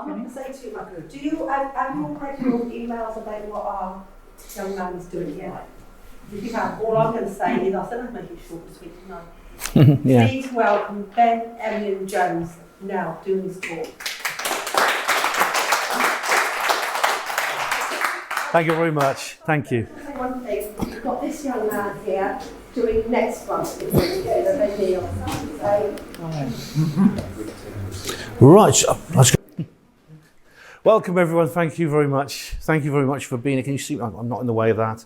I'm not going to say too much. Do you have you already your emails about what our young man's doing here? If you have, all I'm going to say is, I said I'd make it short and sweet tonight. Yeah. Please welcome Ben Emlyn-Jones now doing his talk. Thank you very much. Thank you. I'll say one thing. We've got this young man here doing next month. Right. Welcome everyone. Thank you very much. Thank you very much for being here. Can you see I'm not in the way of that?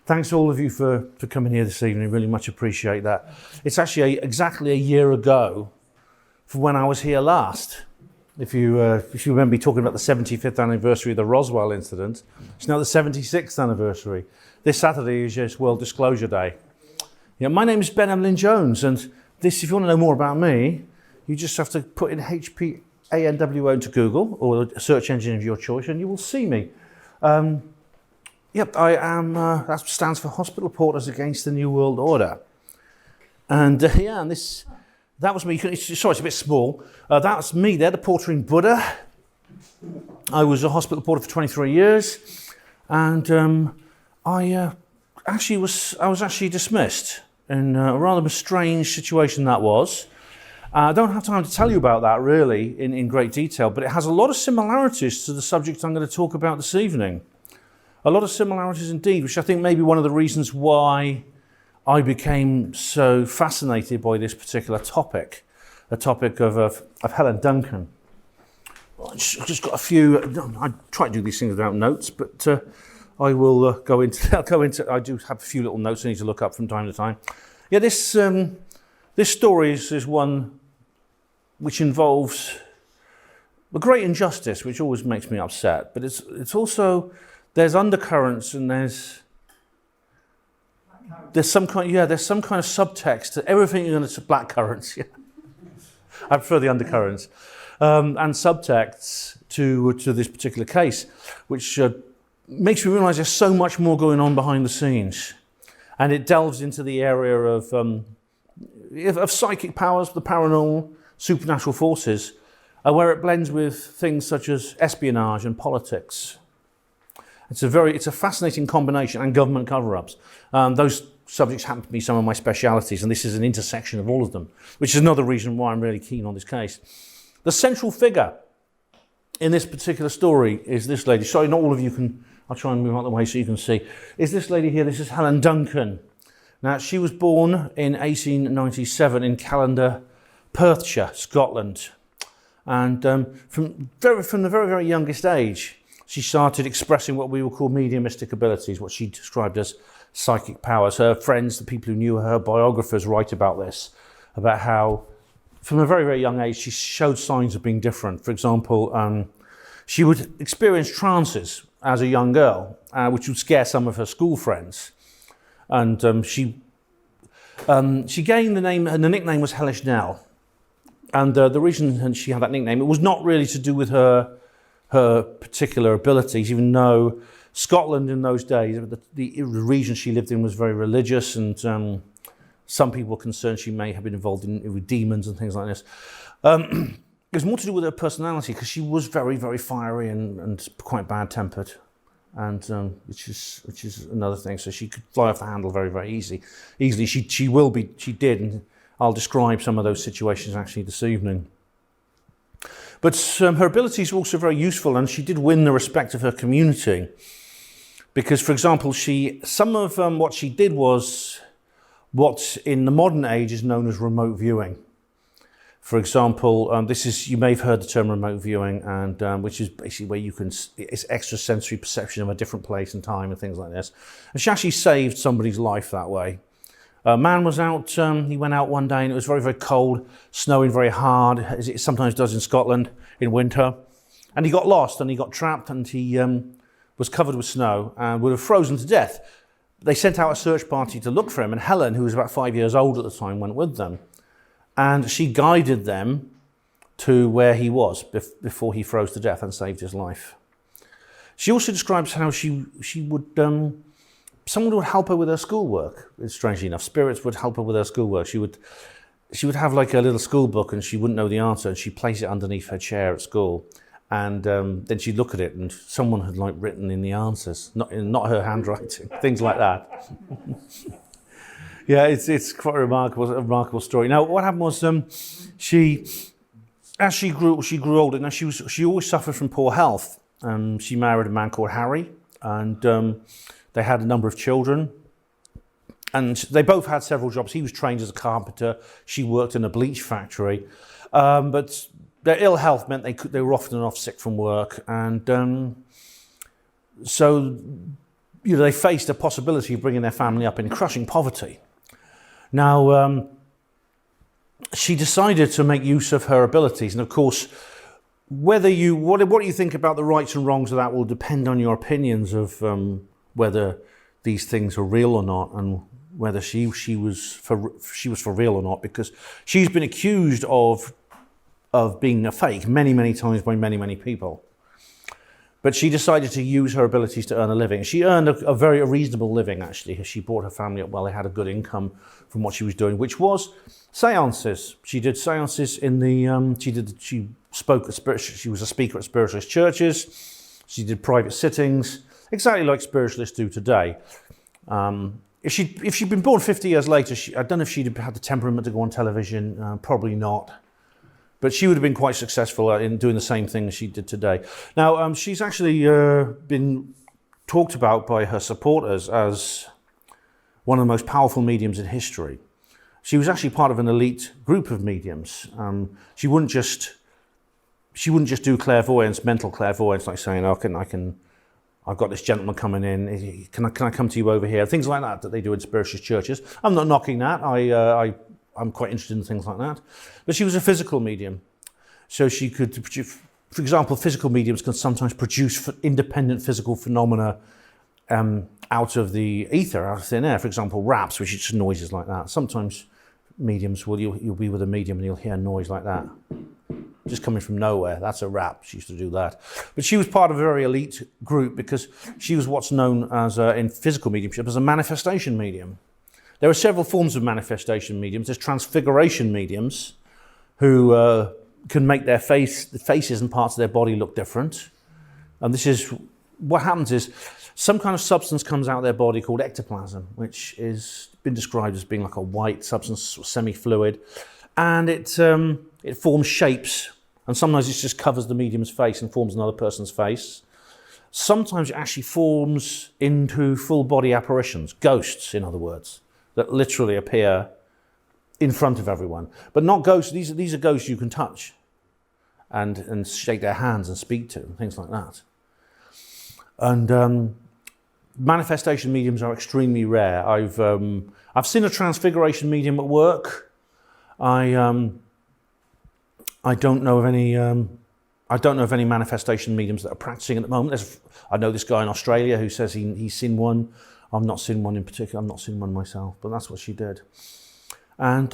Thanks to all of you for coming here this evening. Really much appreciate that. It's actually exactly a year ago from when I was here last. If you remember me talking about the 75th anniversary of the Roswell incident, it's now the 76th anniversary. This Saturday is just World Disclosure Day. Yeah, my name is Ben Emlyn-Jones, and this, if you want to know more about me, you just have to put in HPANWO into Google or a search engine of your choice, and you will see me. Yep, I am. That stands for Hospital Porters Against the New World Order, and yeah, and this. That was me. Sorry, it's a bit small. That's me there, the porter in Buddha. I was a hospital porter for 23 years, and I was actually dismissed in a rather strange situation that was. I don't have time to tell you about that really in great detail, but it has a lot of similarities to the subject I'm going to talk about this evening. A lot of similarities indeed, which I think may be one of the reasons why I became so fascinated by this particular topic, the topic of Helen Duncan. I've just got a few. I try to do these things without notes, but I will go into. I do have a few little notes I need to look up from time to time. Yeah, this story is one which involves a great injustice, which always makes me upset. But it's also there's undercurrents and there's some kind of subtext to everything you're going to black currents. Yeah. I prefer the undercurrents and subtexts to this particular case, which makes me realise there's so much more going on behind the scenes, and it delves into the area of psychic powers, the paranormal, supernatural forces, where it blends with things such as espionage and politics. It's a fascinating combination, and government cover-ups. Those subjects happen to be some of my specialities, and this is an intersection of all of them, which is another reason why I'm really keen on this case. The central figure in this particular story is this lady. Sorry, not all of you can. I'll try and move out of the way so you can see. Is this lady here? This is Helen Duncan. Now, she was born in 1897 in Callander, Perthshire, Scotland, and from the very, very youngest age, she started expressing what we would call mediumistic abilities, what she described as psychic powers. Her friends, the people who knew her, biographers write about this, about how from a very, very young age she showed signs of being different. For example, she would experience trances as a young girl, which would scare some of her school friends. And she gained the name, and the nickname was Hellish Nell. And the reason she had that nickname, it was not really to do with her particular abilities, even though Scotland in those days, the region she lived in was very religious, and some people were concerned she may have been involved with demons and things like this. It was more to do with her personality, because she was very, very fiery and quite bad-tempered, and which is another thing. So she could fly off the handle very, very easily. She did, and I'll describe some of those situations actually this evening. But her abilities were also very useful, and she did win the respect of her community. Because, for example, some of what she did was what in the modern age is known as remote viewing. For example, you may have heard the term remote viewing, and which is basically where it's extrasensory perception of a different place and time and things like this. And she actually saved somebody's life that way. A man was out, he went out one day and it was very, very cold, snowing very hard, as it sometimes does in Scotland in winter. And he got lost and he got trapped, and he was covered with snow and would have frozen to death. They sent out a search party to look for him, and Helen, who was about 5 years old at the time, went with them. And she guided them to where he was before he froze to death and saved his life. She also describes how she would... Someone would help her with her schoolwork. Strangely enough, spirits would help her with her schoolwork. She would have like a little school book, and she wouldn't know the answer, and she'd place it underneath her chair at school. And then she'd look at it, and someone had like written in the answers, not her handwriting, things like that. Yeah, it's quite a remarkable story. Now, what happened was as she grew older. Now she always suffered from poor health. She married a man called Harry, and they had a number of children. And they both had several jobs. He was trained as a carpenter. She worked in a bleach factory, but their ill health meant they were often off sick from work, and so they faced a possibility of bringing their family up in crushing poverty. Now, she decided to make use of her abilities, and of course, what you think about the rights and wrongs of that will depend on your opinions of whether these things are real or not, and whether she was for real or not, because she's been accused of being a fake many times by many people. But she decided to use her abilities to earn a living. She earned a very reasonable living, actually. She brought her family up well. They had a good income from what she was doing, which was seances. She did seances in the. She was a speaker at spiritualist churches. She did private sittings, exactly like spiritualists do today. If she'd been born 50 years later, I don't know if she'd had the temperament to go on television. Probably not. But she would have been quite successful in doing the same thing as she did today. Now, she's actually been talked about by her supporters as one of the most powerful mediums in history. She was actually part of an elite group of mediums. She wouldn't just do clairvoyance, mental clairvoyance, like saying, I've got this gentleman coming in. Can I come to you over here? Things like that they do in spiritualist churches. I'm not knocking that. I'm quite interested in things like that. But she was a physical medium. So she could, for example, physical mediums can sometimes produce independent physical phenomena out of the ether, out of thin air. For example, raps, which is just noises like that. Sometimes mediums, you'll be with a medium and you'll hear a noise like that, just coming from nowhere. That's a rap. She used to do that. But she was part of a very elite group because she was what's known as, in physical mediumship, as a manifestation medium. There are several forms of manifestation mediums. There's transfiguration mediums who can make the faces and parts of their body look different. And this is, what happens is, some kind of substance comes out of their body called ectoplasm, which has been described as being like a white substance, semi-fluid. And it forms shapes. And sometimes it just covers the medium's face and forms another person's face. Sometimes it actually forms into full body apparitions, ghosts, in other words, that literally appear in front of everyone. But not ghosts, these are ghosts you can touch and shake their hands and speak to, and things like that. And manifestation mediums are extremely rare. I've seen a transfiguration medium at work. I don't know of any manifestation mediums that are practicing at the moment. I know this guy in Australia who says he's seen one. I've not seen one in particular. I've not seen one myself, but that's what she did. And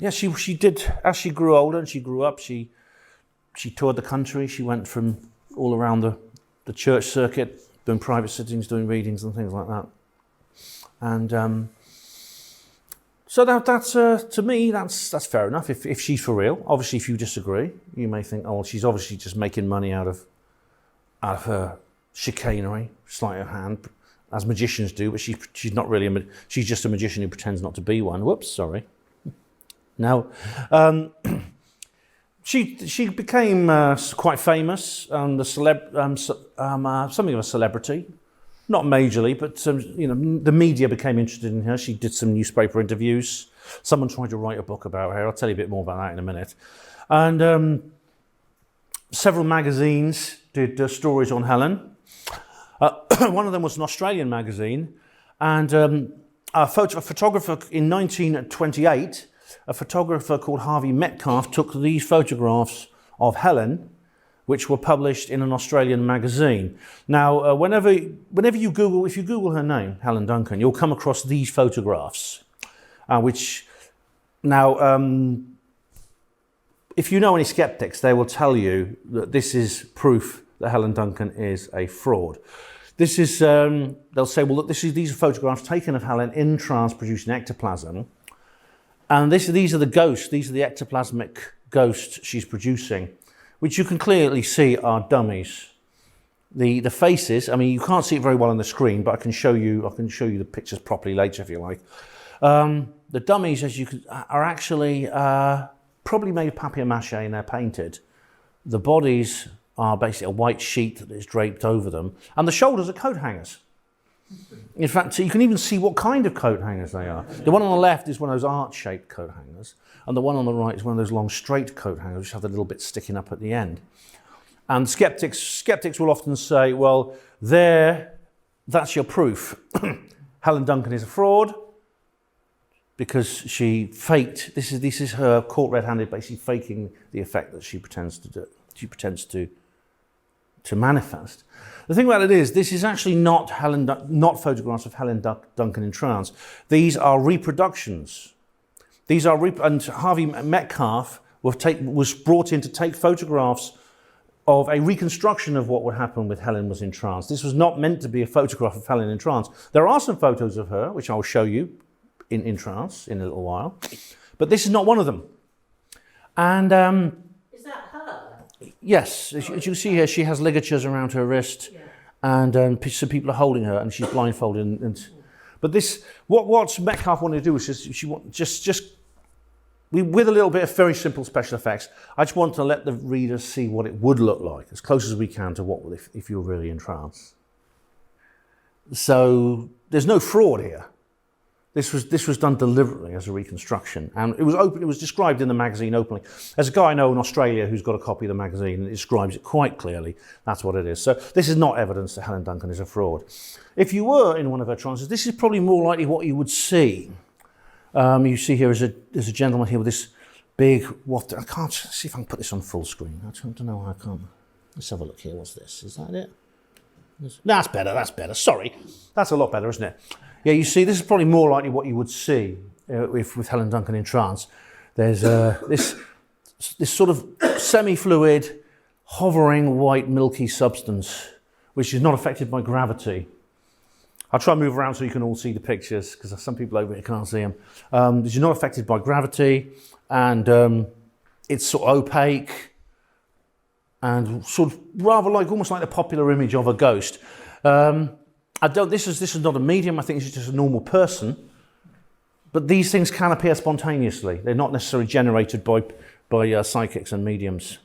she did, as she grew older and she grew up, she toured the country. She went from all around the church circuit, doing private sittings, doing readings and things like that. And so that's to me, that's fair enough. If she's for real, obviously, if you disagree, you may think, oh, well, she's obviously just making money out of her chicanery, sleight of hand, as magicians do. But she's not really she's just a magician who pretends not to be one. Whoops, sorry. Now, she became quite famous, something of a celebrity. Not majorly, but the media became interested in her. She did some newspaper interviews. Someone tried to write a book about her. I'll tell you a bit more about that in a minute. And several magazines did stories on Helen. One of them was an Australian magazine, and a photographer in 1928, a photographer called Harvey Metcalf took these photographs of Helen, which were published in an Australian magazine. Now, whenever you Google, if you Google her name, Helen Duncan, you'll come across these photographs, which now, if you know any skeptics, they will tell you that this is proof that Helen Duncan is a fraud. This is, they'll say, well, look, these are photographs taken of Helen in trance producing ectoplasm, and these are the ghosts, these are the ectoplasmic ghosts she's producing. which you can clearly see are dummies. The faces, I mean, you can't see it very well on the screen, but I can show you the pictures properly later if you like. The dummies, as you can, are actually probably made of papier-mâché and they're painted. The bodies are basically a white sheet that is draped over them, and the shoulders are coat hangers. In fact, you can even see what kind of coat hangers they are. The one on the left is one of those arch-shaped coat hangers, and the one on the right is one of those long, straight coat hangers, which have the little bit sticking up at the end. And skeptics will often say, well, that's your proof. Helen Duncan is a fraud because she faked, this is her caught red-handed, basically faking the effect that she pretends to do. She pretends to manifest. The thing about it is, this is actually not photographs of Helen Duncan in trance. These are reproductions. And Harvey Metcalf was brought in to take photographs of a reconstruction of what would happen with Helen was in trance. This was not meant to be a photograph of Helen in trance. There are some photos of her, which I'll show you in trance in a little while, but this is not one of them. And is that her? yes, as you can see here, she has ligatures around her wrist, and some people are holding her, and she's blindfolded. But this, what Metcalf wanted to do was with a little bit of very simple special effects, I just want to let the reader see what it would look like, as close as we can to what if you're really in trance. So there's no fraud here. This was done deliberately as a reconstruction, and it was open. It was described in the magazine openly. There's a guy I know in Australia who's got a copy of the magazine, and it describes it quite clearly. That's what it is. So this is not evidence that Helen Duncan is a fraud. If you were in one of her trances, this is probably more likely what you would see. You see here there's a gentleman here with this big waft. I can't see if I can put this on full screen. I don't know how I can't. Let's have a look here. What's this? Is that it? That's better. That's better. Sorry, that's a lot better, isn't it? Yeah, you see, this is probably more likely what you would see with Helen Duncan in trance. There's this sort of semi-fluid, hovering white milky substance, which is not affected by gravity. I'll try and move around so you can all see the pictures, because some people over here can't see them. This is not affected by gravity, and it's sort of opaque, and sort of rather like, almost like the popular image of a ghost. This is not a medium. I think it's just a normal person. But these things can appear spontaneously. They're not necessarily generated by psychics and mediums.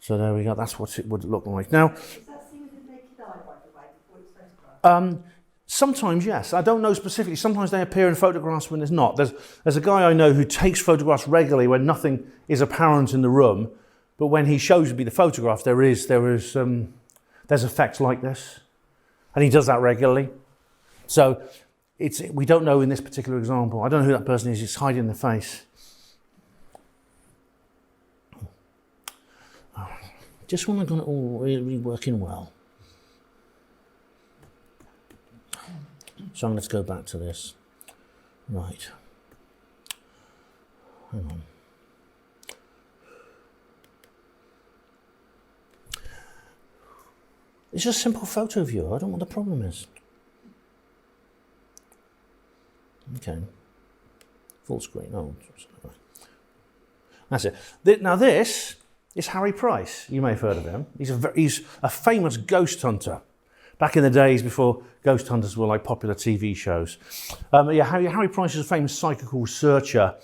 So there we go. That's what it would look like. Now, Is that seen with the naked eye, by the way, before it's photographed? Sometimes, yes. I don't know specifically. Sometimes they appear in photographs when there's not. There's a guy I know who takes photographs regularly when nothing is apparent in the room, but when he shows me the photographs, there's effects like this, and he does that regularly. So we don't know in this particular example. I don't know who that person is. It's hiding the face. Just when I've got it all really working well. So let's go back to this. Right. Hang on. It's just a simple photo view. I don't know what the problem is. Okay. Full screen. Oh, that's it. Now this is Harry Price. You may have heard of him. He's a famous ghost hunter. Back in the days before ghost hunters were like popular TV shows. Harry Price is a famous psychical researcher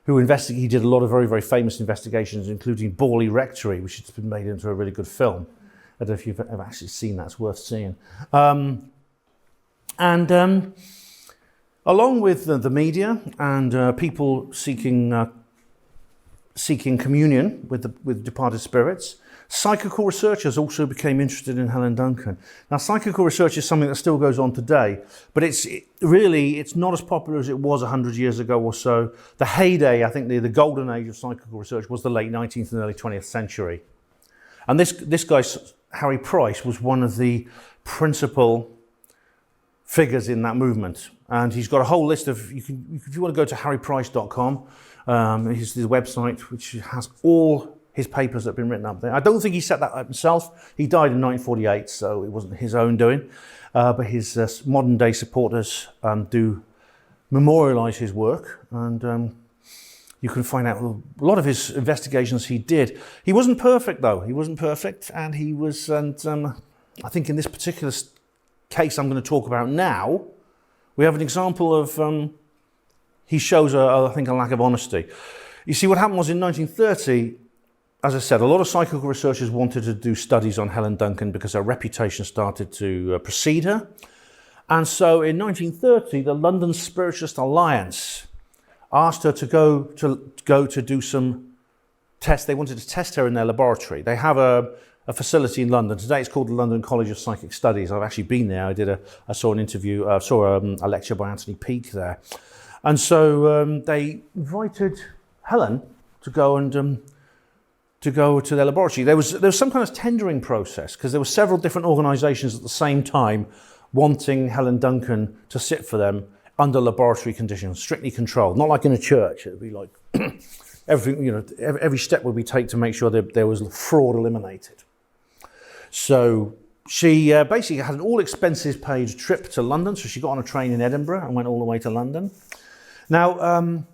who he did a lot of very, very famous investigations, including Borley Rectory, which has been made into a really good film. I don't know if you've ever actually seen that. It's worth seeing. Along with the media and people seeking communion with departed spirits, psychical researchers also became interested in Helen Duncan. Now, psychical research is something that still goes on today, but it's not as popular as it was 100 years ago or so. The heyday, I think the golden age of psychical research was the late 19th and early 20th century. And this guy, Harry Price, was one of the principal figures in that movement. And he's got a whole list of, if you want to go to harryprice.com, his website, which has all his papers that have been written up there. I don't think he set that up himself. He died in 1948, so it wasn't his own doing. But his modern day supporters do memorialise his work. And you can find out a lot of his investigations he did. He wasn't perfect, though. He wasn't perfect, and I think in this particular case I'm going to talk about now, we have an example of he shows, I think, a lack of honesty. You see, what happened was in 1930, as I said, a lot of psychical researchers wanted to do studies on Helen Duncan because her reputation started to precede her. And so in 1930, the London Spiritualist Alliance asked her to go to do some tests. They wanted to test her in their laboratory. They have a facility in London. Today it's called the London College of Psychic Studies. I've actually been there. I saw a lecture by Anthony Peake there. And so they invited Helen to go to their laboratory. There was some kind of tendering process because there were several different organisations at the same time wanting Helen Duncan to sit for them under laboratory conditions, strictly controlled, not like in a church. It would be like everything, every step would be taken to make sure that there was fraud eliminated. So she basically had an all expenses paid trip to London. So she got on a train in Edinburgh and went all the way to London. Now,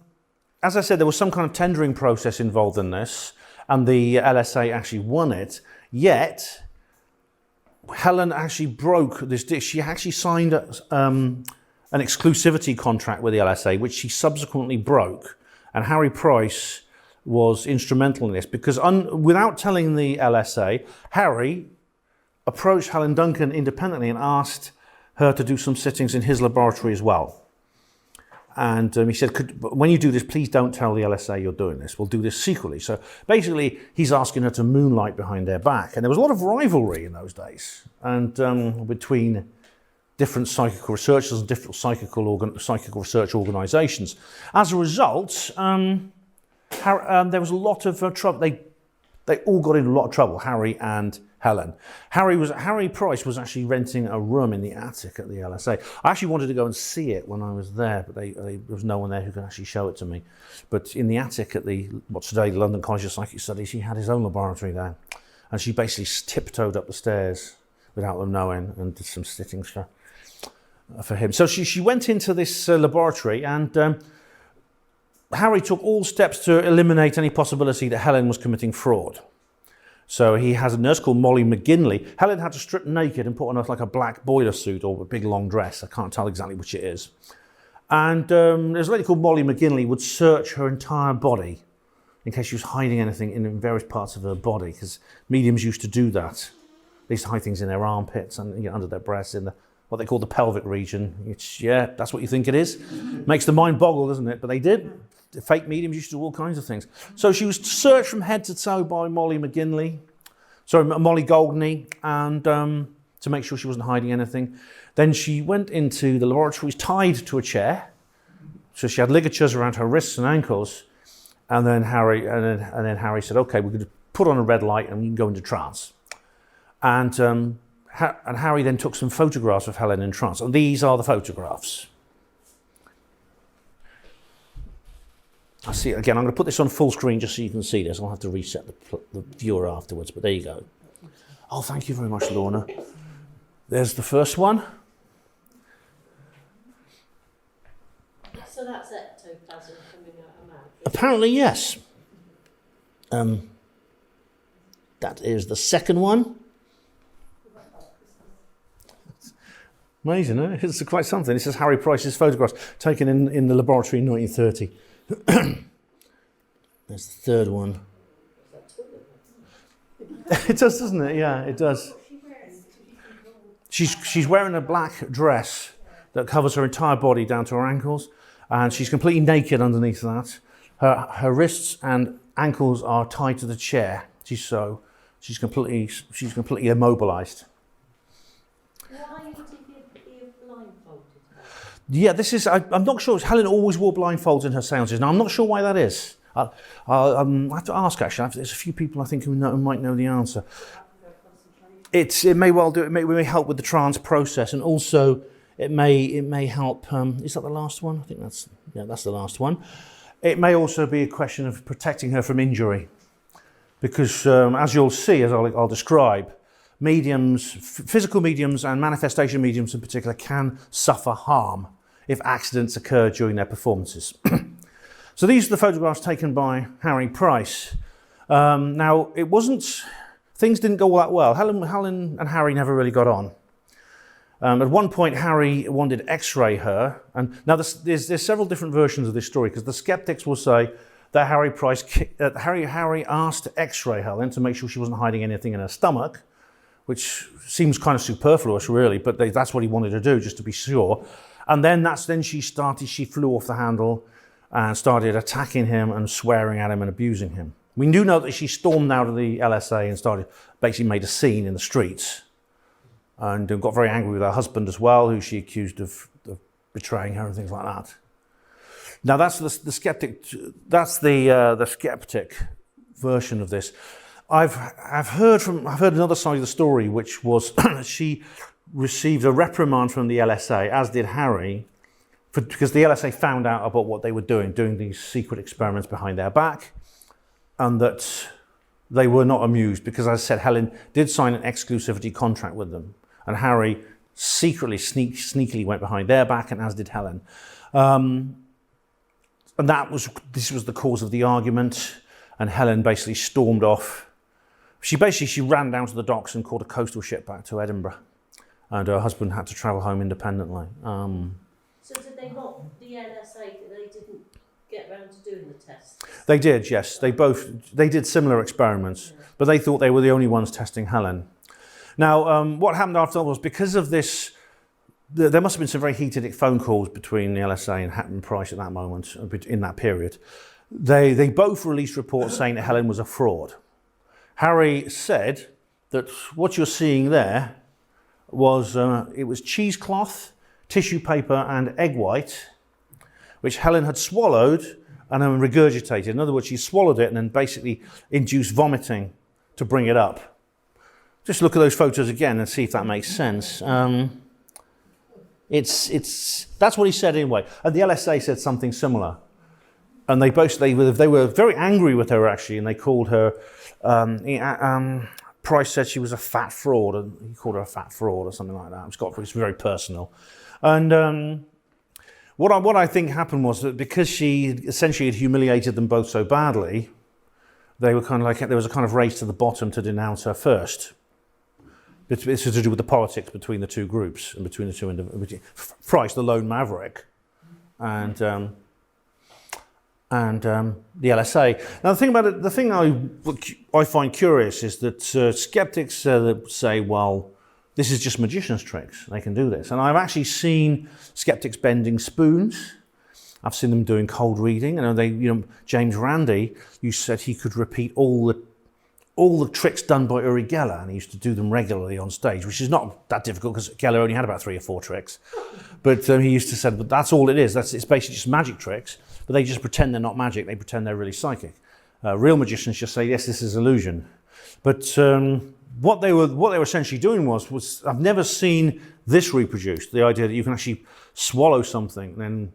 as I said, there was some kind of tendering process involved in this, and the LSA actually won it. Yet, Helen actually broke this deal. She actually signed an exclusivity contract with the LSA, which she subsequently broke. And Harry Price was instrumental in this because without telling the LSA, Harry approached Helen Duncan independently and asked her to do some sittings in his laboratory as well. And he said, when you do this, please don't tell the LSA you're doing this. We'll do this secretly. So basically, he's asking her to moonlight behind their back. And there was a lot of rivalry in those days and between different psychical researchers and different psychical research organisations. As a result, there was a lot of trouble. They all got into a lot of trouble, Harry and Helen. Harry Price was actually renting a room in the attic at the LSA. I actually wanted to go and see it when I was there, but there was no one there who could actually show it to me. But in the attic at what's today the London College of Psychic Studies, he had his own laboratory there. And she basically tiptoed up the stairs without them knowing and did some sittings for him. So she went into this laboratory, and Harry took all steps to eliminate any possibility that Helen was committing fraud. So he has a nurse called Molly McGinley. Helen had to strip naked and put on like a black boiler suit or a big long dress. I can't tell exactly which it is. And there's a lady called Molly McGinley would search her entire body in case she was hiding anything in various parts of her body, because mediums used to do that. They used to hide things in their armpits and under their breasts, in what they call the pelvic region. That's what you think it is. Makes the mind boggle, doesn't it? But they did. The fake mediums used to do all kinds of things. So she was searched from head to toe by Molly Goldney, and to make sure she wasn't hiding anything. Then she went into the laboratories tied to a chair. So she had ligatures around her wrists and ankles. And then Harry said, "Okay, we're going to put on a red light and you can go into trance." And Harry then took some photographs of Helen in trance. And these are the photographs. I see it again. I'm going to put this on full screen just so you can see this. I'll have to reset the viewer afterwards, but there you go. Oh, thank you very much, Lorna. There's the first one. So that's ectoplasm coming out of mouth? Apparently, yes. That is the second one. Amazing, eh? It's quite something. This is Harry Price's photographs taken in the laboratory in 1930. There's the third one. It does, doesn't it? Yeah, it does. She's wearing a black dress that covers her entire body down to her ankles, and she's completely naked underneath that. Her wrists and ankles are tied to the chair. She's completely immobilized. Why would he be blindfolded? Yeah, I'm not sure. Helen always wore blindfolds in her seances. Now, I'm not sure why that is. I'll have to ask, actually. There's a few people I think who might know the answer. It may well do. It may help with the trance process, and also it may help. Is that the last one? I think that's the last one. It may also be a question of protecting her from injury, because as you'll see, as I'll describe, mediums, physical mediums and manifestation mediums in particular, can suffer harm if accidents occur during their performances. So these are the photographs taken by Harry Price. Now, it wasn't, things didn't go all that well. Helen and Harry never really got on. At one point, Harry wanted to X-ray her, and now there's several different versions of this story, because the skeptics will say that Harry asked to X-ray Helen to make sure she wasn't hiding anything in her stomach, which seems kind of superfluous, really, but that's what he wanted to do, just to be sure. And then she flew off the handle and started attacking him and swearing at him and abusing him. We do know that she stormed out of the LSA and basically made a scene in the streets, and got very angry with her husband as well, who she accused of betraying her and things like that. Now that's the skeptic. That's the skeptic version of this. I've heard another side of the story, which was she received a reprimand from the LSA, as did Harry, because the LSA found out about what they were doing these secret experiments behind their back, and that they were not amused because, as I said, Helen did sign an exclusivity contract with them, and Harry sneakily went behind their back, and as did Helen. And this was the cause of the argument, and Helen basically stormed off. She ran down to the docks and caught a coastal ship back to Edinburgh, and her husband had to travel home independently. So did they not, the NSA, they didn't get round to doing the tests? They did, yes. They did similar experiments, but they thought they were the only ones testing Helen. Now, what happened after that was, because of this, there must have been some very heated phone calls between the LSA and Hatton Price at that moment, in that period. They both released reports saying that Helen was a fraud. Harry said that what you're seeing there was, it was cheesecloth, tissue paper and egg white, which Helen had swallowed and then regurgitated. In other words, she swallowed it and then basically induced vomiting to bring it up. Just look at those photos again and see if that makes sense. That's what he said anyway. And the LSA said something similar. And they were very angry with her, actually, and they called her, Price said she was a fat fraud, and he called her a fat fraud or something like that. It's very personal. And what I think happened was that because she essentially had humiliated them both so badly, they were kind of like, there was a kind of race to the bottom to denounce her first. This is to do with the politics between the two groups and between the two individuals. Price, the lone maverick, and the LSA. Now, the thing I find curious is that skeptics say, well, this is just magicians' tricks. They can do this. And I've actually seen skeptics bending spoons. I've seen them doing cold reading. James Randi, you said he could repeat all the tricks done by Uri Geller, and he used to do them regularly on stage, which is not that difficult because Geller only had about 3 or 4 tricks. But he used to say, but that's all it is. It's basically just magic tricks, but they just pretend they're not magic. They pretend they're really psychic. Real magicians just say, yes, this is illusion. But what they were essentially doing was I've never seen this reproduced. The idea that you can actually swallow something, and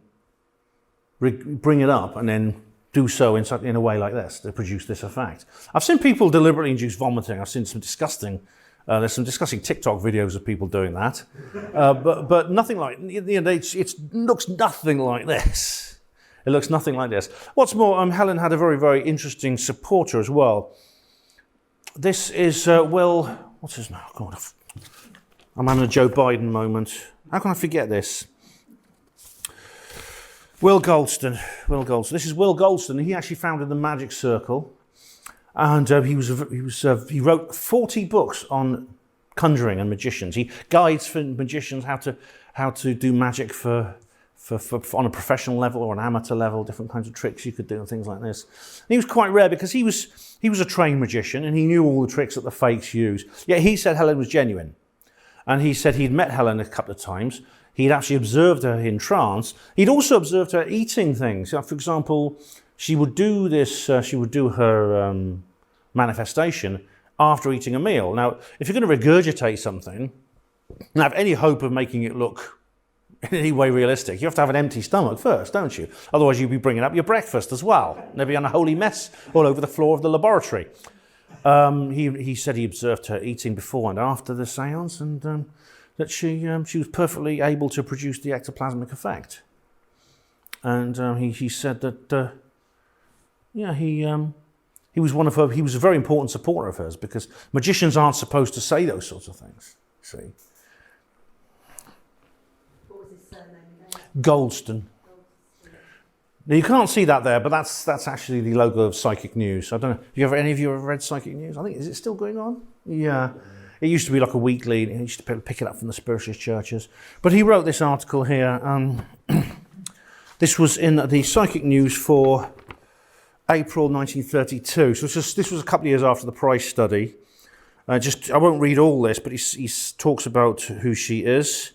then bring it up, and then do so in a way like this to produce this effect. I've seen people deliberately induce vomiting. I've seen some disgusting. There's some disgusting TikTok videos of people doing that, but nothing like. It looks nothing like this. It looks nothing like this. What's more, Helen had a very, very interesting supporter as well. This is what's his name? God, I'm having a Joe Biden moment. How can I forget this? Will Goldston. This is Will Goldston. He actually founded the Magic Circle, and he wrote 40 books on conjuring and magicians. He guides for magicians how to do magic for on a professional level or an amateur level, different kinds of tricks you could do and things like this. And he was quite rare because he was a trained magician and he knew all the tricks that the fakes use. Yet he said Helen was genuine, and he said he'd met Helen a couple of times. He'd actually observed her in trance. He'd also observed her eating things. For example, she would do her manifestation after eating a meal. Now, if you're going to regurgitate something and have any hope of making it look in any way realistic, you have to have an empty stomach first, don't you? Otherwise, you'd be bringing up your breakfast as well. There'd be an unholy mess all over the floor of the laboratory. He said he observed her eating before and after the séance, and that she was perfectly able to produce the ectoplasmic effect. And he said that Yeah, he was one of her. He was a very important supporter of hers because magicians aren't supposed to say those sorts of things. See, What was his surname again? Goldston. Now you can't see that there, but that's actually the logo of Psychic News. I don't know. Any of you ever read Psychic News? I think, is it still going on? Yeah. It used to be like a weekly, and he used to pick it up from the spiritualist churches. But he wrote this article here. This was in the Psychic News for April 1932. So this was a couple of years after the Price study. I won't read all this, but he talks about who she is.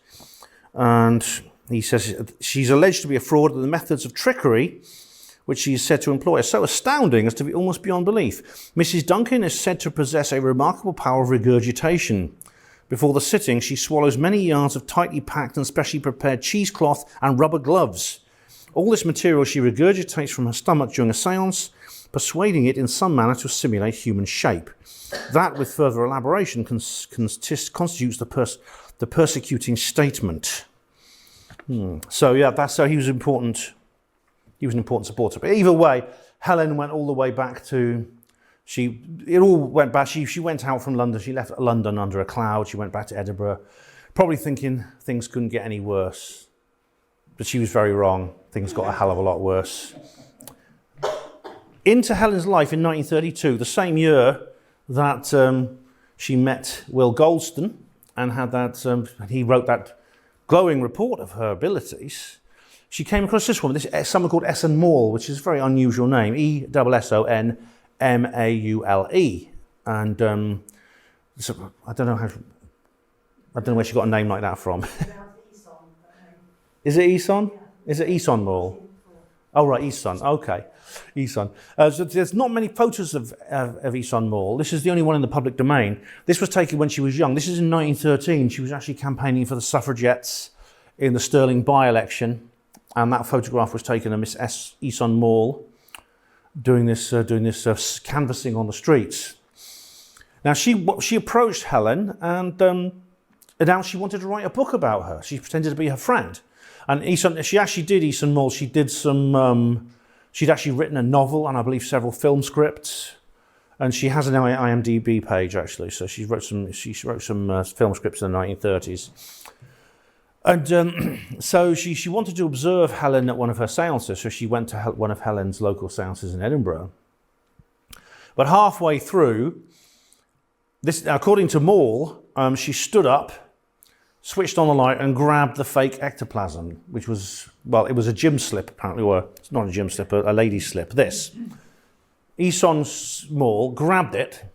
And he says she's alleged to be a fraud, and the methods of trickery which she is said to employ are so astounding as to be almost beyond belief. Mrs. Duncan is said to possess a remarkable power of regurgitation. Before the sitting, she swallows many yards of tightly packed and specially prepared cheesecloth and rubber gloves. All this material she regurgitates from her stomach during a séance, persuading it in some manner to simulate human shape. That, with further elaboration, constitutes the persecuting statement. So yeah, that's so he was important. He was an important supporter. But either way, Helen went all the way back to. It all went back. She went out from London. She left London under a cloud. She went back to Edinburgh, probably thinking things couldn't get any worse. But she was very wrong. Things got a hell of a lot worse. Into Helen's life in 1932, the same year that she met Will Goldston and had that. He wrote that glowing report of her abilities. She came across this woman, someone called Esson Maule, which is a very unusual name, Essonmaule. And so I don't know where she got a name like that from. Is it Eson? Is it Esson Maule? Oh, right, Eson. Okay, Eson. So there's not many photos of Esson Maule. This is the only one in the public domain. This was taken when she was young. This is in 1913. She was actually campaigning for the suffragettes in the Stirling by-election. And that photograph was taken of Miss Esson Maule doing this canvassing on the streets. Now she approached Helen and announced she wanted to write a book about her. She pretended to be her friend, and she actually did. Esson Maule. She did some. She'd actually written a novel and I believe several film scripts, and she has an IMDb page actually. So she wrote some film scripts in the 1930s. And so she wanted to observe Helen at one of her seances, so she went to one of Helen's local seances in Edinburgh. But halfway through, this, according to Maule, she stood up, switched on the light and grabbed the fake ectoplasm, which was, well, it was a gym slip apparently, or it's not a gym slip, a lady's slip, this. Esson Maule grabbed it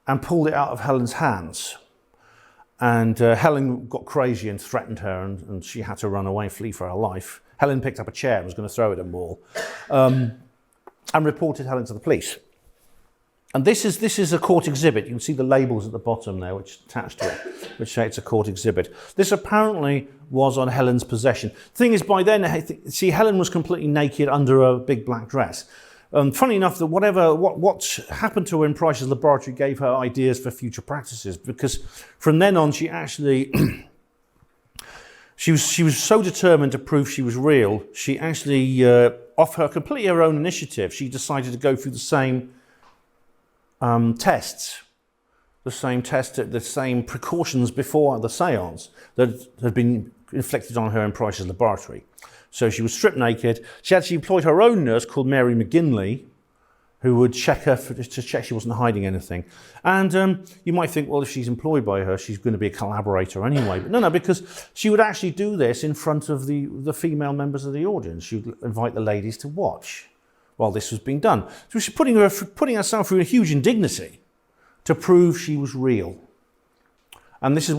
and pulled it out of Helen's hands. And Helen got crazy and threatened her, and she had to run away, flee for her life. Helen picked up a chair and was going to throw it at Maule, and reported Helen to the police. And this is a court exhibit. You can see the labels at the bottom there, which attached to it, which say it's a court exhibit. This apparently was on Helen's possession. The thing is, by then, see, Helen was completely naked under a big black dress. Funny enough, that what happened to her in Price's laboratory gave her ideas for future practices, because from then on she actually she was so determined to prove she was real. She actually, off her completely her own initiative, she decided to go through the same tests, the same precautions before the séance that had been inflicted on her in Price's laboratory. So she was stripped naked. She actually employed her own nurse called Mary McGinley, who would check her to check she wasn't hiding anything. And you might think, well, if she's employed by her, she's going to be a collaborator anyway. But no, because she would actually do this in front of the female members of the audience. She would invite the ladies to watch while this was being done. So she's putting herself through a huge indignity to prove she was real. And this is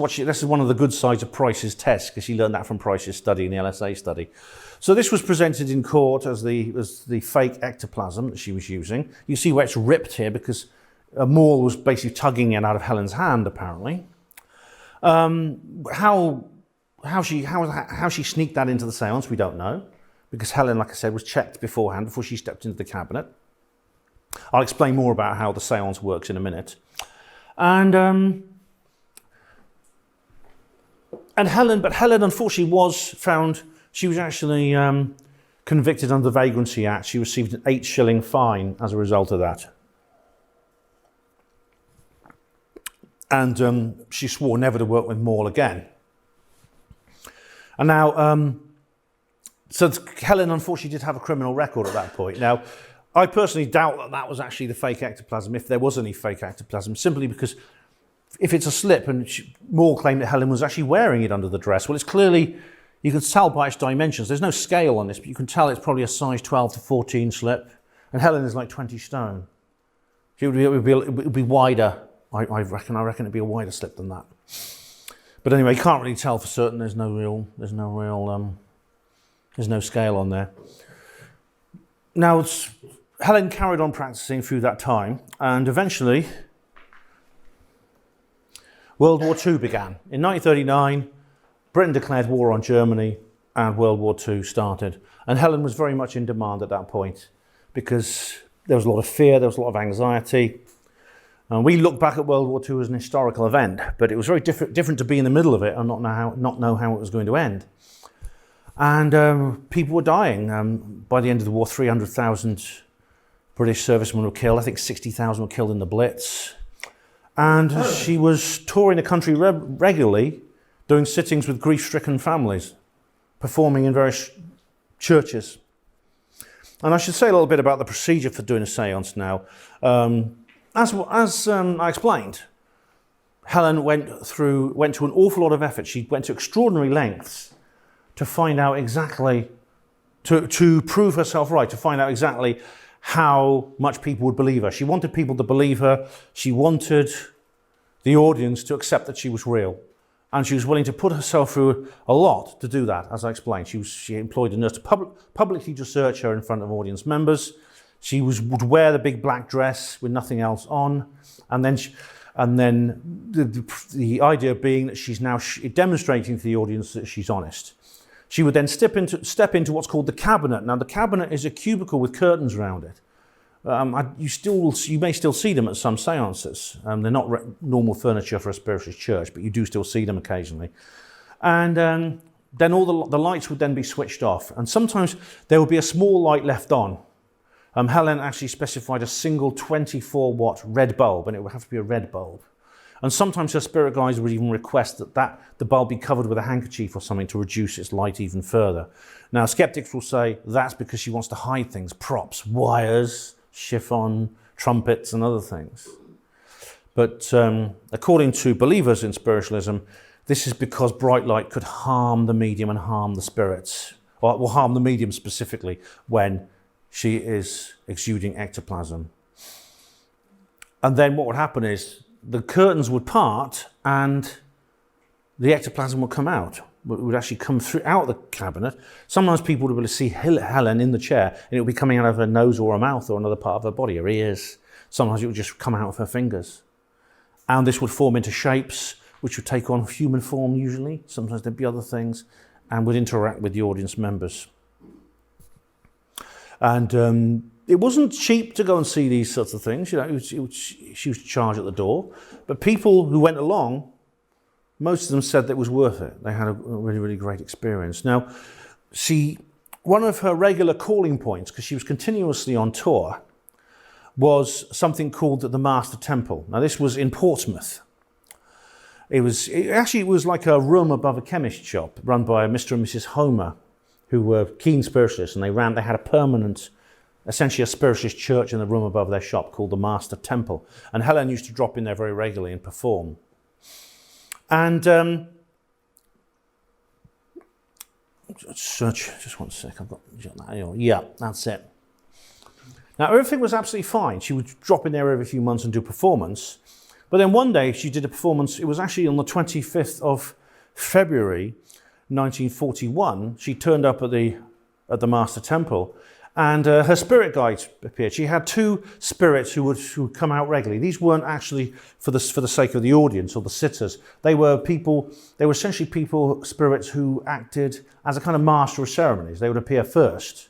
one of the good sides of Price's test, because she learned that from Price's study in the LSA study. So this was presented in court as the fake ectoplasm that she was using. You see where it's ripped here because Maule was basically tugging it out of Helen's hand, apparently. How she sneaked that into the séance, we don't know, because Helen, like I said, was checked beforehand before she stepped into the cabinet. I'll explain more about how the séance works in a minute. And Helen, unfortunately, was found. She was actually convicted under the Vagrancy Act. She received an 8-shilling fine as a result of that. And she swore never to work with Maul again. And now, so Helen unfortunately did have a criminal record at that point. Now, I personally doubt that that was actually the fake ectoplasm, if there was any fake ectoplasm, simply because if it's a slip, and Maul claimed that Helen was actually wearing it under the dress, well, it's clearly, you can tell by its dimensions. There's no scale on this, but you can tell it's probably a size 12 to 14 slip, and Helen is like 20 stone. It would be wider. I reckon it'd be a wider slip than that. But anyway, you can't really tell for certain. There's no scale on there. Now, Helen carried on practicing through that time, and eventually World War II began. In 1939, Britain declared war on Germany, and World War II started. And Helen was very much in demand at that point because there was a lot of fear, there was a lot of anxiety. And we look back at World War II as an historical event, but it was very different to be in the middle of it and not know how it was going to end. And people were dying. By the end of the war, 300,000 British servicemen were killed. I think 60,000 were killed in the Blitz. And she was touring the country regularly, doing sittings with grief-stricken families, performing in various churches. And I should say a little bit about the procedure for doing a séance now. As I explained, Helen went to an awful lot of effort. She went to extraordinary lengths to find out exactly, to prove herself right, to find out exactly how much people would believe her. She wanted people to believe her. She wanted the audience to accept that she was real. And she was willing to put herself through a lot to do that, as I explained. She employed a nurse to publicly to search her in front of audience members. She would wear the big black dress with nothing else on. And then the idea being that she's now demonstrating to the audience that she's honest. She would then step into what's called the cabinet. Now, the cabinet is a cubicle with curtains around it. You may still see them at some seances. They're not normal furniture for a spiritualist church, but you do still see them occasionally. And then all the lights would then be switched off. And sometimes there would be a small light left on. Helen actually specified a single 24-watt red bulb, and it would have to be a red bulb. And sometimes her spirit guides would even request that the bulb be covered with a handkerchief or something to reduce its light even further. Now, skeptics will say that's because she wants to hide things, props, wires, chiffon, trumpets, and other things. But according to believers in spiritualism, this is because bright light could harm the medium and harm the spirits, or will harm the medium specifically when she is exuding ectoplasm. And then what would happen is the curtains would part and the ectoplasm would come out. It would actually come out the cabinet. Sometimes people would be able to see Helen in the chair, and it would be coming out of her nose or her mouth or another part of her body, her ears. Sometimes it would just come out of her fingers. And this would form into shapes, which would take on human form usually. Sometimes there'd be other things, and would interact with the audience members. And it wasn't cheap to go and see these sorts of things. You know, she was charged at the door. But people who went along, most of them said that it was worth it. They had a really, really great experience. Now, one of her regular calling points, because she was continuously on tour, was something called the Master Temple. Now, this was in Portsmouth. It was like a room above a chemist shop run by Mr. and Mrs. Homer, who were keen spiritualists, and they had a permanent, essentially a spiritualist church in the room above their shop called the Master Temple. And Helen used to drop in there very regularly and perform. And search, just one sec, I've got that. Yeah, that's it. Now, everything was absolutely fine. She would drop in there every few months and do performance. But then one day she did a performance, it was actually on the 25th of February, 1941, she turned up at the Master Temple, and her spirit guides appeared. She had two spirits who would come out regularly. These weren't actually for the sake of the audience or the sitters. They were essentially spirits who acted as a kind of master of ceremonies. They would appear first,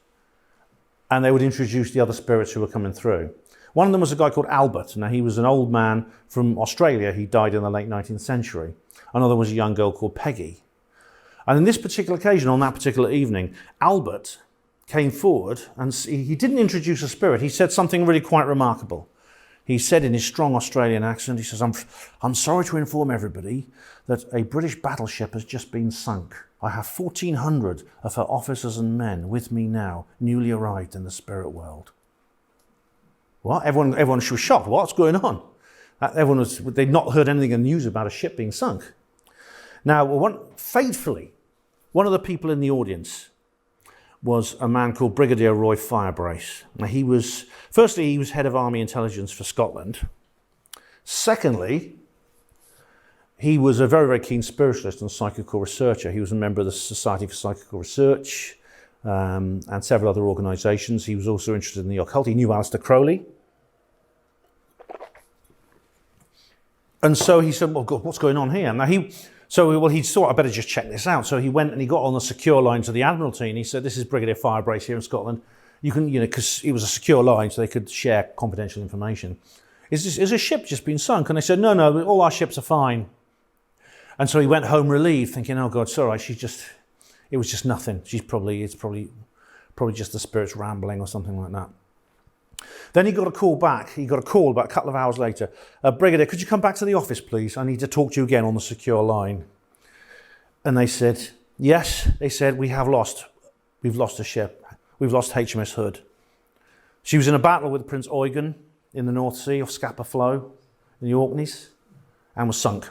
and they would introduce the other spirits who were coming through. One of them was a guy called Albert. Now, he was an old man from Australia. He died in the late 19th century. Another was a young girl called Peggy. And on this particular occasion, on that particular evening, Albert came forward, and he didn't introduce a spirit. He said something really quite remarkable. He said in his strong Australian accent, he says, I'm sorry to inform everybody that a British battleship has just been sunk. I have 1,400 of her officers and men with me now, newly arrived in the spirit world. What? Everyone was shocked. What's going on? They'd not heard anything in the news about a ship being sunk. Now, fatefully, one of the people in the audience was a man called Brigadier Roy Firebrace. Now, he was head of Army Intelligence for Scotland. Secondly, he was a very, very keen spiritualist and psychical researcher. He was a member of the Society for Psychical Research and several other organisations. He was also interested in the occult. He knew Aleister Crowley. And so he said, well, God, what's going on here? Now, he thought, I better just check this out. So he went and he got on the secure line to the Admiralty, and he said, this is Brigadier Firebrace here in Scotland. You can, because it was a secure line, so they could share confidential information. Is a ship just been sunk? And they said, no, all our ships are fine. And so he went home relieved, thinking, oh God, it's all right. It was just nothing. It's probably just the spirits rambling or something like that. Then he got a call back. He got a call about a couple of hours later. Brigadier, could you come back to the office, please? I need to talk to you again on the secure line. And they said, yes. They said, we've lost a ship. We've lost HMS Hood. She was in a battle with Prince Eugen in the North Sea off Scapa Flow in the Orkneys and was sunk.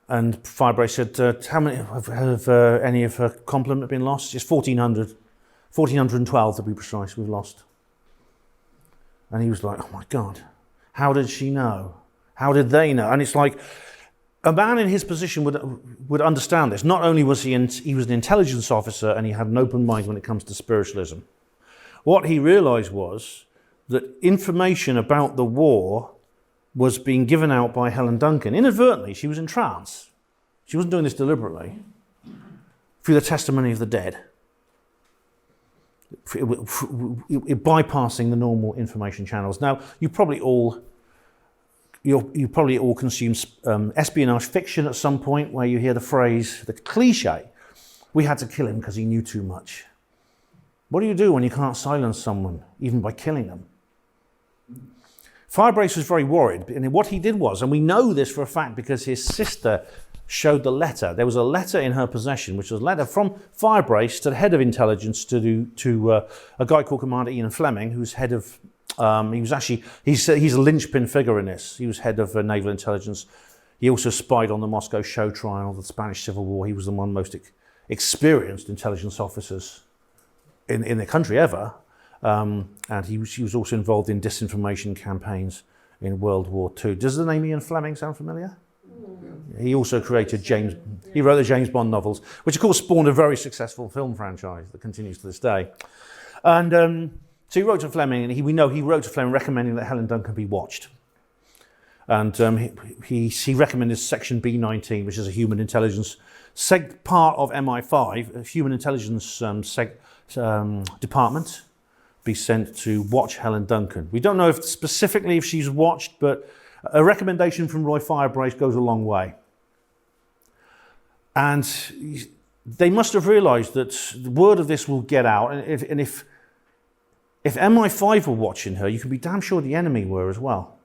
And Firebrace said, how many have any of her complement been lost? It's 1,400. 1,412 to be precise, we've lost. And he was like, oh my God, how did she know? How did they know? And it's like, a man in his position would understand this. Not only was he was an intelligence officer and he had an open mind when it comes to spiritualism. What he realised was that information about the war was being given out by Helen Duncan. Inadvertently, she was in trance. She wasn't doing this deliberately. Through the testimony of the dead. Bypassing the normal information channels. Now, you probably all consume espionage fiction at some point where you hear the phrase, the cliche, we had to kill him because he knew too much. What do you do when you can't silence someone, even by killing them? Firebrace was very worried, and what he did was, and we know this for a fact because his sister showed the letter. There was a letter in her possession, which was a letter from Firebrace to the head of intelligence to a guy called Commander Ian Fleming, who's head of. He's a linchpin figure in this. He was head of naval intelligence. He also spied on the Moscow show trial, the Spanish Civil War. He was the one most experienced intelligence officers in the country ever. And he was also involved in disinformation campaigns in World War II. Does the name Ian Fleming sound familiar? He also created he wrote the James Bond novels, which of course spawned a very successful film franchise that continues to this day. And so he wrote to Fleming, and we know he wrote to Fleming recommending that Helen Duncan be watched. And he recommended Section B19, which is a human intelligence part of MI5, a human intelligence department, be sent to watch Helen Duncan. We don't know specifically if she's watched, but a recommendation from Roy Firebrace goes a long way. And they must have realised that the word of this will get out, and if MI5 were watching her, you can be damn sure the enemy were as well.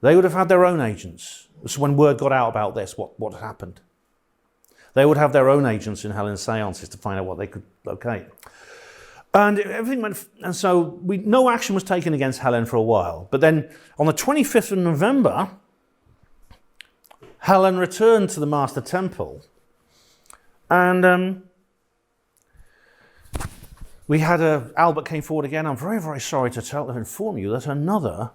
They would have had their own agents. So when word got out about this, what happened? They would have their own agents in Helen's seances to find out what they could locate. And everything went, and so no action was taken against Helen for a while. But then on the 25th of November, Helen returned to the Master Temple. And we had Albert came forward again. I'm very, very sorry to inform you that another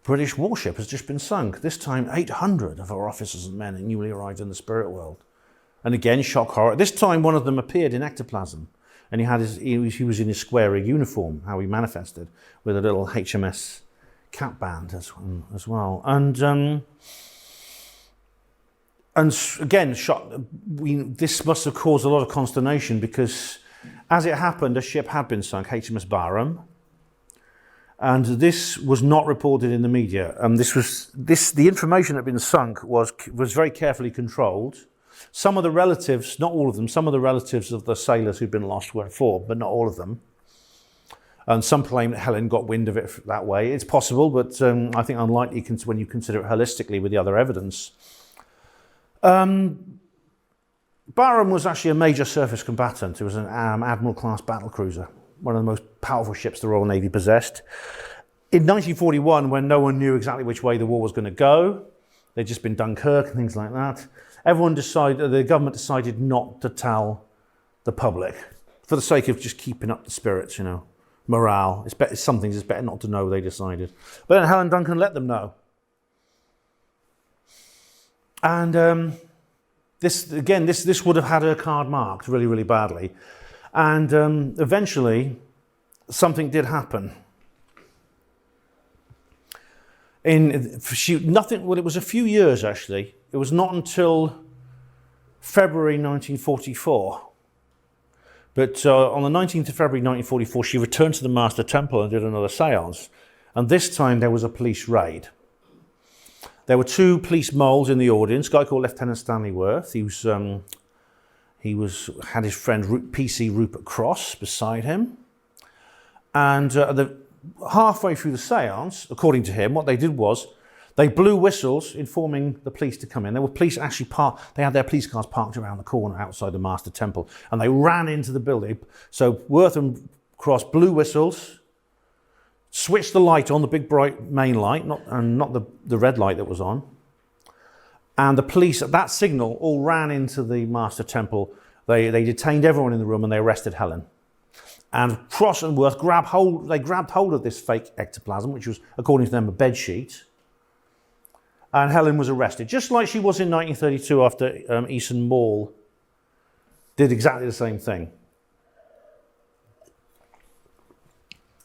British warship has just been sunk. This time 800 of our officers and men newly arrived in the spirit world. And again, shock horror. This time one of them appeared in ectoplasm. And he was in his square rig uniform, how he manifested, with a little HMS cap band as well. And again, this must have caused a lot of consternation because, as it happened, a ship had been sunk, HMS Barham, and this was not reported in the media. The information that had been sunk was very carefully controlled. Some of the relatives, not all of them, some of the relatives of the sailors who'd been lost were informed, but not all of them. And some claim that Helen got wind of it that way. It's possible, but I think unlikely when you consider it holistically with the other evidence. Barham was actually a major surface combatant. It was an Admiral-class battlecruiser, one of the most powerful ships the Royal Navy possessed. In 1941, when no one knew exactly which way the war was going to go, they'd just been Dunkirk and things like that, the government decided not to tell the public for the sake of just keeping up the spirits, morale. It's better not to know, they decided. But then Helen Duncan let them know. And this would have had her card marked really, really badly. And eventually, something did happen. It was a few years, actually. It was not until February 1944. But on the 19th of February 1944, she returned to the Master Temple and did another séance. And this time there was a police raid. There were two police moles in the audience, a guy called Lieutenant Stanley Worth. He had his friend PC Rupert Cross beside him. And halfway through the séance, according to him, what they did was they blew whistles informing the police to come in. There were police actually they had their police cars parked around the corner outside the Master Temple, and they ran into the building. So Worth and Cross blew whistles, switched the light on, the big bright main light, not the red light that was on. And the police at that signal all ran into the Master Temple. They detained everyone in the room and they arrested Helen. And Cross and Worth grabbed hold of this fake ectoplasm, which was, according to them, a bedsheet. And Helen was arrested, just like she was in 1932 after Easton Mall did exactly the same thing.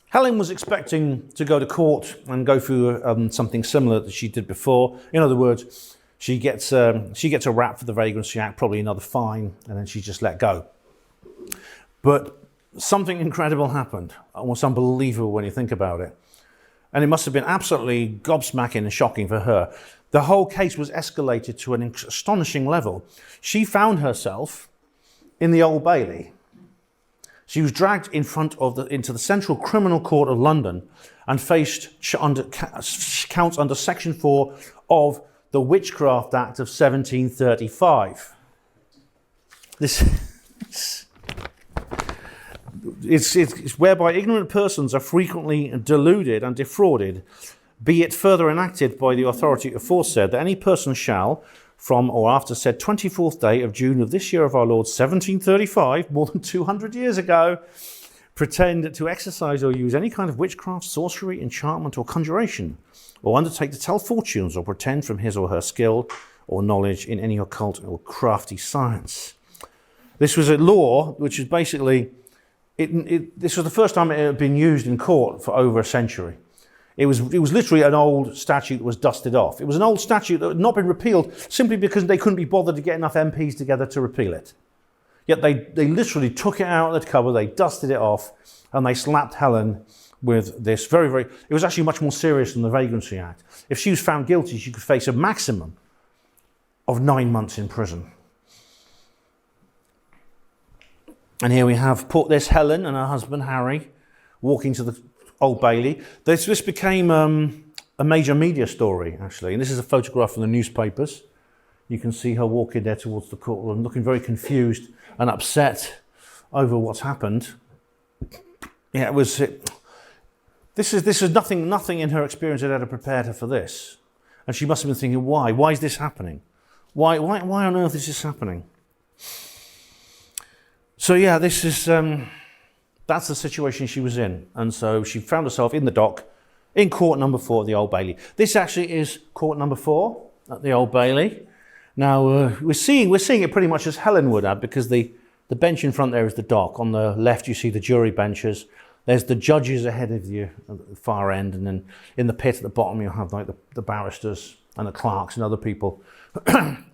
Helen was expecting to go to court and go through something similar that she did before. In other words, she gets a rap for the Vagrancy Act, probably another fine, and then she's just let go. But something incredible happened, almost unbelievable when you think about it. And it must have been absolutely gobsmacking and shocking for her. The whole case was escalated to an astonishing level. She found herself in the Old Bailey. She was dragged into the Central Criminal Court of London and faced counts under Section 4 of the Witchcraft Act of 1735. It's whereby ignorant persons are frequently deluded and defrauded, be it further enacted by the authority aforesaid, that any person shall, from or after said 24th day of June of this year of our Lord 1735, more than 200 years ago, pretend to exercise or use any kind of witchcraft, sorcery, enchantment, or conjuration, or undertake to tell fortunes, or pretend from his or her skill or knowledge in any occult or crafty science. This was a law which is basically, this was the first time it had been used in court for over a century. It was literally an old statute that was dusted off. It was an old statute that had not been repealed simply because they couldn't be bothered to get enough MPs together to repeal it. Yet they literally took it out of the cover, they dusted it off, and they slapped Helen with this very, very... It was actually much more serious than the Vagrancy Act. If she was found guilty, she could face a maximum of 9 months in prison. And here we have this Helen and her husband, Harry, walking to the Old Bailey. This became a major media story, actually. And this is a photograph from the newspapers. You can see her walking there towards the courtroom, looking very confused and upset over what's happened. Yeah, this is nothing in her experience that had prepared her for this. And she must have been thinking, why? Why is this happening? Why on earth is this happening? So yeah, this is... That's the situation she was in. And so she found herself in the dock in court number 4 at the Old Bailey. This actually is court number 4 at the Old Bailey. Now, we're seeing it pretty much as Helen would have, because the bench in front there is the dock. On the left, you see the jury benches. There's the judges ahead of you at the far end. And then in the pit at the bottom, you'll have like the barristers and the clerks and other people.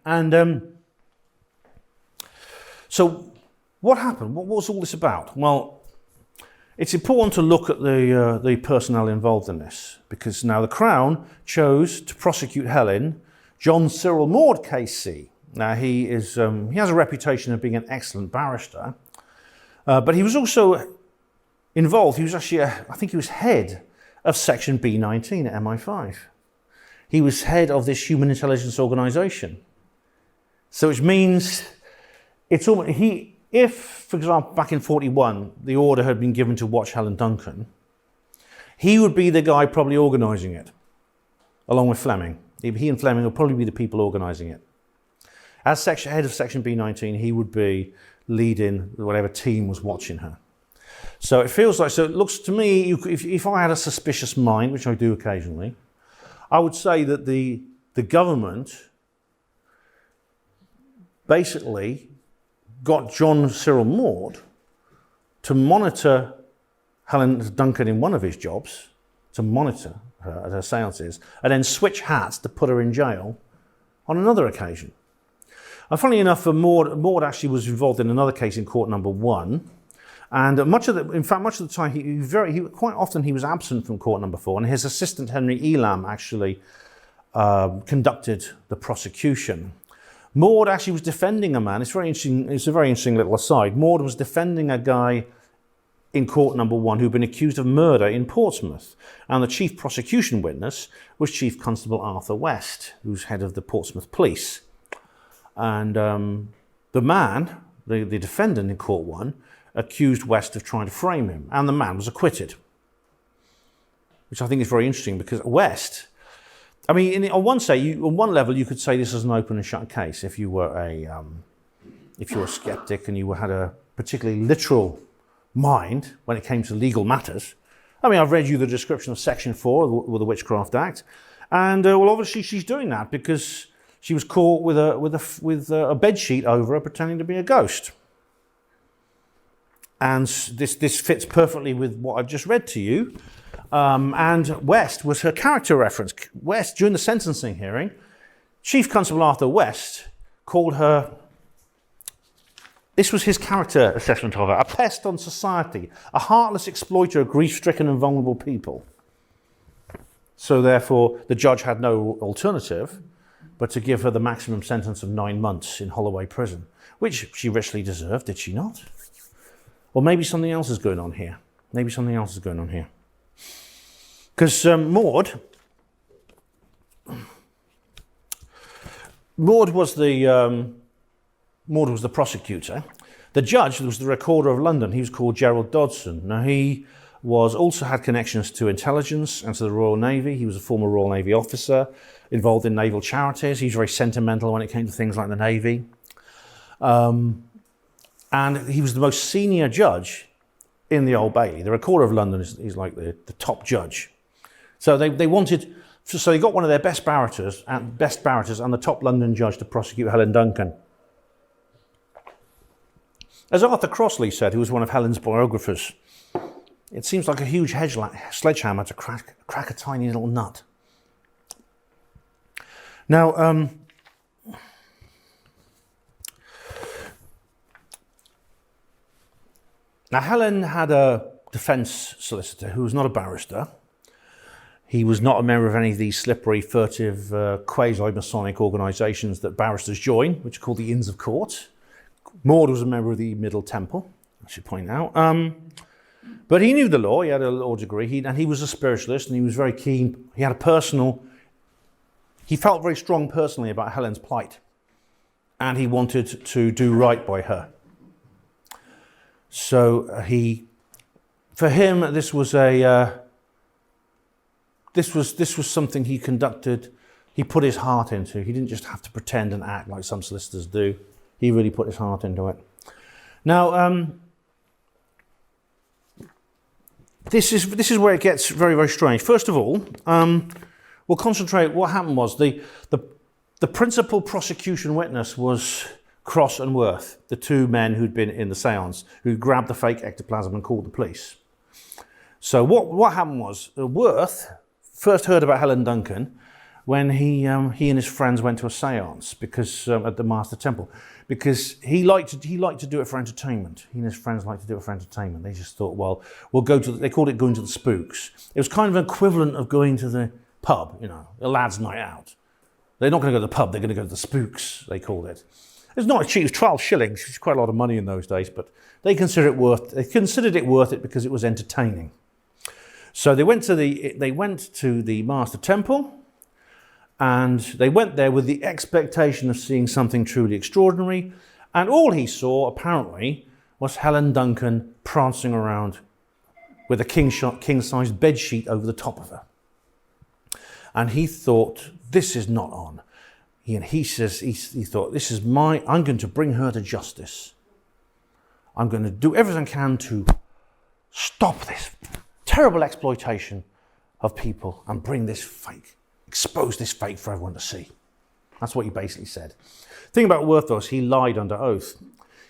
And so what happened? What was all this about? Well, it's important to look at the personnel involved in this, because now the Crown chose to prosecute Helen, John Cyril Maud KC. Now he has a reputation of being an excellent barrister, but he was also involved. He was actually, I think he was head of Section B19 at MI5. He was head of this human intelligence organisation. So which means it's almost, if, for example, back in 41, the order had been given to watch Helen Duncan, he would be the guy probably organising it, along with Fleming. He and Fleming would probably be the people organising it. As head of Section B19, he would be leading whatever team was watching her. So it feels like, so it looks to me, if I had a suspicious mind, which I do occasionally, I would say that the government basically got John Cyril Maud to monitor Helen Duncan in one of his jobs, to monitor her at her seances, and then switch hats to put her in jail on another occasion. And funnily enough, Maud actually was involved in another case in court number 1, and much of the time, quite often he was absent from court number 4, and his assistant Henry Elam actually conducted the prosecution. Maud actually was defending a man. It's very interesting. It's a very interesting little aside. Maud was defending a guy in court number 1 who'd been accused of murder in Portsmouth, and the chief prosecution witness was Chief Constable Arthur West, who's head of the Portsmouth Police. And the man, the defendant in court 1, accused West of trying to frame him, and the man was acquitted, which I think is very interesting because West, I mean, on one level, you could say this is an open and shut case. If you were a skeptic and you had a particularly literal mind when it came to legal matters. I mean, I've read you the description of Section 4 of the Witchcraft Act, and well, obviously she's doing that because she was caught with a bed sheet over her, pretending to be a ghost. And this fits perfectly with what I've just read to you. And West was her character reference. West, during the sentencing hearing, Chief Constable Arthur West called her, this was his character assessment of her, a pest on society, a heartless exploiter of grief-stricken and vulnerable people. So therefore, the judge had no alternative but to give her the maximum sentence of 9 months in Holloway Prison, which she richly deserved, did she not? Or maybe something else is going on here. Because Maud was the prosecutor. The judge was the Recorder of London. He was called Gerald Dodson. Now he also had connections to intelligence and to the Royal Navy. He was a former Royal Navy officer involved in naval charities. He was very sentimental when it came to things like the Navy. And he was the most senior judge in the Old Bailey. The Recorder of London is like the top judge. So they got one of their best bariters and the top London judge to prosecute Helen Duncan. As Arthur Crossley said, who was one of Helen's biographers, it seems like a huge sledgehammer to crack a tiny little nut. Now, Helen had a defence solicitor who was not a barrister. He was not a member of any of these slippery, furtive, quasi-Masonic organisations that barristers join, which are called the Inns of Court. Maud was a member of the Middle Temple, I should point out. But he knew the law, he had a law degree, and he was a spiritualist, and he was very keen. He felt very strong personally about Helen's plight, and he wanted to do right by her. So for him, this was something he conducted. He put his heart into. He didn't just have to pretend and act like some solicitors do. He really put his heart into it. Now, this is where it gets very, very strange. First of all, we'll concentrate. What happened was the principal prosecution witness was Cross and Worth, the two men who'd been in the séance, who grabbed the fake ectoplasm and called the police. So what happened was Worth first heard about Helen Duncan when he and his friends went to a séance because at the Master Temple, because he liked to do it for entertainment. He and his friends liked to do it for entertainment. They just thought, well, we'll go to. They called it going to the spooks. It was kind of an equivalent of going to the pub, a lad's night out. They're not going to go to the pub, they're going to go to the spooks, they called it. It's not cheap, it was 12 shillings, which is quite a lot of money in those days, but they considered it worth it because it was entertaining. So they went to the Master Temple, and they went there with the expectation of seeing something truly extraordinary, and all he saw, apparently, was Helen Duncan prancing around with a king-sized bedsheet over the top of her. And he thought, this is not on. He thought, I'm going to bring her to justice. I'm going to do everything I can to stop this terrible exploitation of people and expose this fake for everyone to see. That's what he basically said. The thing about Worth was he lied under oath,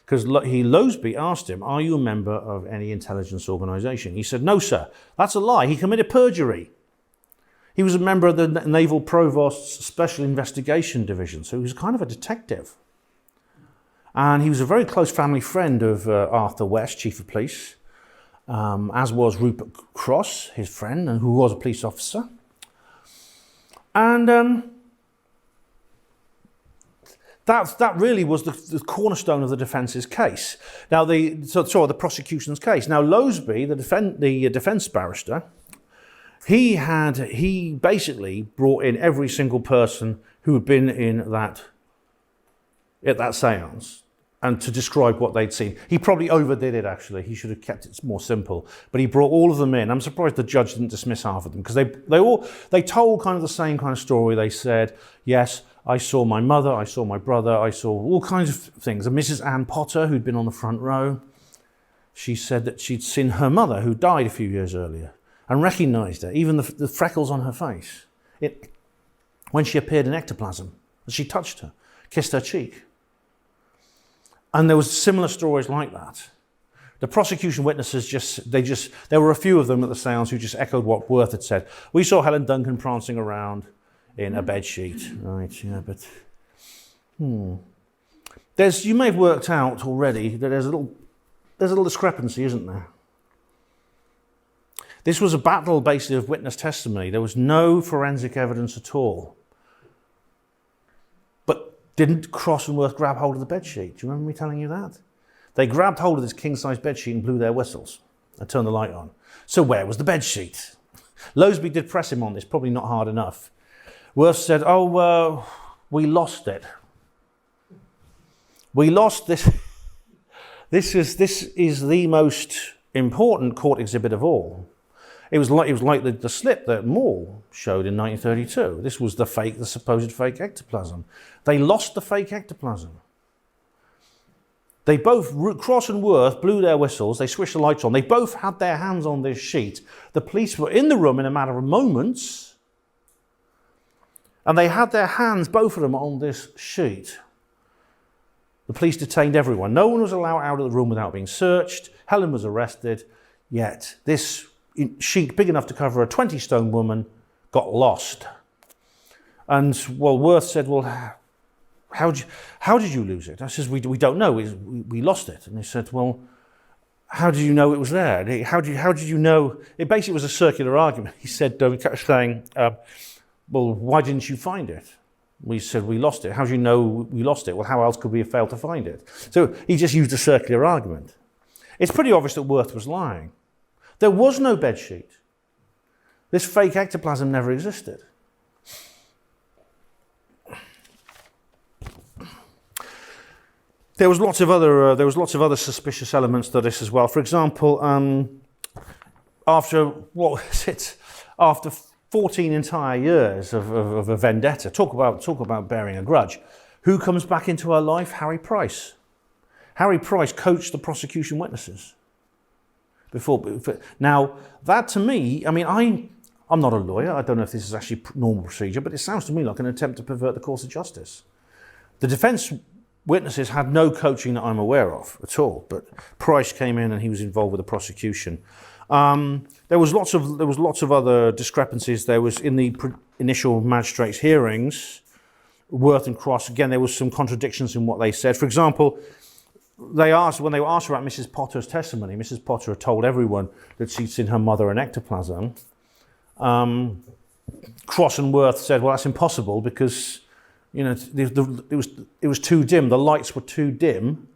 because Loseby asked him, are you a member of any intelligence organisation? He said, no, sir. That's a lie. He committed perjury. He was a member of the Naval Provost's Special Investigation Division, so he was kind of a detective. And he was a very close family friend of Arthur West, Chief of Police, as was Rupert Cross, his friend, and who was a police officer. And that really was the cornerstone of the defence's case. Now, the prosecution's case. Now, Loseby, the defence barrister, he basically brought in every single person who had been at that séance, and to describe what they'd seen. He probably overdid it, actually. He should have kept it more simple. But he brought all of them in. I'm surprised the judge didn't dismiss half of them, because they told kind of the same kind of story. They said, yes, I saw my mother, I saw my brother, I saw all kinds of things. And Mrs. Ann Potter, who'd been on the front row, she said that she'd seen her mother, who died a few years earlier, and recognised her, even the freckles on her face, when she appeared in ectoplasm. She touched her, kissed her cheek. And there was similar stories like that. The prosecution witnesses there were a few of them at the séance who just echoed what Worth had said. We saw Helen Duncan prancing around in a bedsheet. Right, yeah, but... You may have worked out already that there's a little discrepancy, isn't there? This was a battle basically of witness testimony. There was no forensic evidence at all. But didn't Cross and Worth grab hold of the bedsheet? Do you remember me telling you that? They grabbed hold of this king-size bedsheet and blew their whistles and turned the light on. So where was the bedsheet? Loseby did press him on this, probably not hard enough. Worth said, we lost it. We lost this. This is the most important court exhibit of all. It was like the slip that Moore showed in 1932. This was the supposed fake ectoplasm. They lost the fake ectoplasm. They both, Cross and Worth, blew their whistles. They switched the lights on. They both had their hands on this sheet. The police were in the room in a matter of moments, and they had their hands, both of them, on this sheet. The police detained everyone. No one was allowed out of the room without being searched. Helen was arrested. Yet this sheet, big enough to cover a 20-stone woman, got lost. And, Worth said, how did you lose it? I says, we don't know. We lost it. And he said, well, how did you know it was there? How did you know? It basically was a circular argument. He said, we kept saying, why didn't you find it? We said, we lost it. How do you know we lost it? Well, how else could we have failed to find it? So he just used a circular argument. It's pretty obvious that Worth was lying. There was no bedsheet. This fake ectoplasm never existed. There was lots of other suspicious elements to this as well. For example, after 14 entire years of a vendetta, talk about bearing a grudge. Who comes back into her life? Harry Price. Harry Price coached the prosecution witnesses. Now, that to me, I'm not a lawyer. I don't know if this is actually normal procedure, but it sounds to me like an attempt to pervert the course of justice. The defence witnesses had no coaching that I'm aware of at all, but Price came in and he was involved with the prosecution. There was lots of other discrepancies. There was in the initial magistrates' hearings, Worth and Cross. Again, there was some contradictions in what they said. For example, when they were asked about Mrs. Potter's testimony, Mrs. Potter had told everyone that she'd seen her mother in ectoplasm. Cross and Worth said, well, that's impossible because You know, it was too dim. The lights were too dim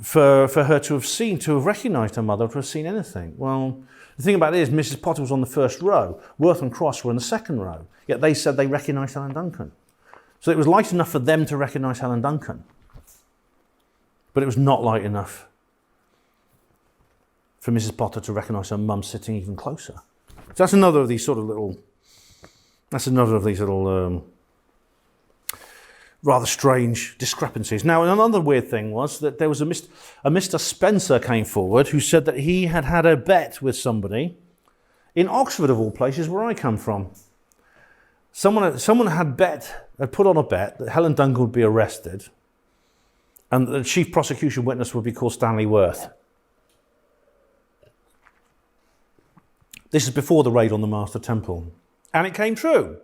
for her to have recognised her mother, to have seen anything. Well, the thing about it is, Mrs. Potter was on the first row. Worth and Cross were in the second row. Yet they said they recognised Helen Duncan. So it was light enough for them to recognise Helen Duncan, but it was not light enough for Mrs. Potter to recognise her mum sitting even closer. So that's another of these little rather strange discrepancies. Now, another weird thing was that there was a Mr. Spencer came forward who said that he had had a bet with somebody in Oxford, of all places, where I come from. Someone had put on a bet that Helen Duncan would be arrested and the chief prosecution witness would be called Stanley Worth. This is before the raid on the Master Temple. And it came true.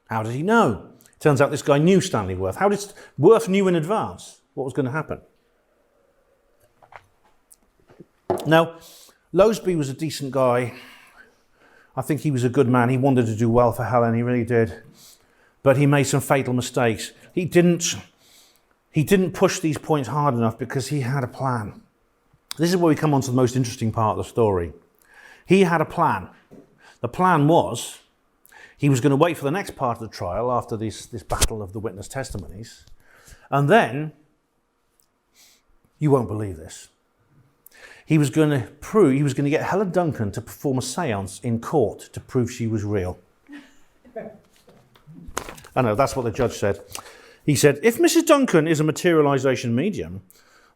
How did he know? Turns out this guy knew Stanley Worth. How did Worth knew in advance what was going to happen? Now, Lowsby was a decent guy. I think he was a good man. He wanted to do well for Helen, he really did. But he made some fatal mistakes. He didn't push these points hard enough because he had a plan. This is where we come on to the most interesting part of the story. He had a plan. The plan was he was going to wait for the next part of the trial after this battle of the witness testimonies. And then, you won't believe this, he was going to get Helen Duncan to perform a séance in court to prove she was real. I know, that's what the judge said. He said, if Mrs. Duncan is a materialisation medium,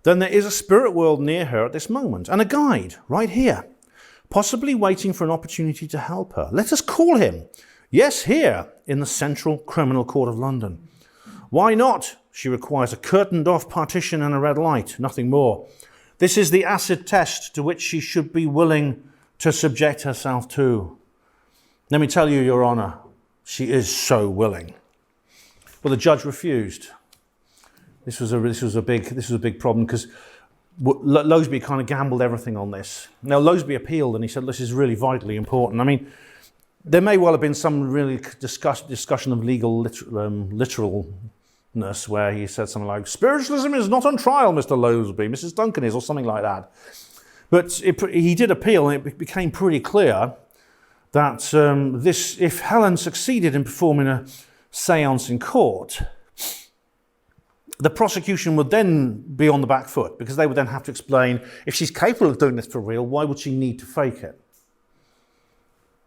then there is a spirit world near her at this moment, and a guide right here, possibly waiting for an opportunity to help her. Let us call him. Yes, here, in the Central Criminal Court of London. Why not? She requires a curtained-off partition and a red light, nothing more. This is the acid test to which she should be willing to subject herself to. Let me tell you, Your Honour, she is so willing. Well, the judge refused. This was a big problem because Lowsby kind of gambled everything on this. Now, Lowsby appealed and he said, this is really vitally important. I mean, there may well have been some really discussion of legal literalness where he said something like, spiritualism is not on trial, Mr. Lowsby, Mrs. Duncan is, or something like that. But he did appeal, and it became pretty clear that if Helen succeeded in performing a séance in court, the prosecution would then be on the back foot because they would then have to explain, if she's capable of doing this for real, why would she need to fake it?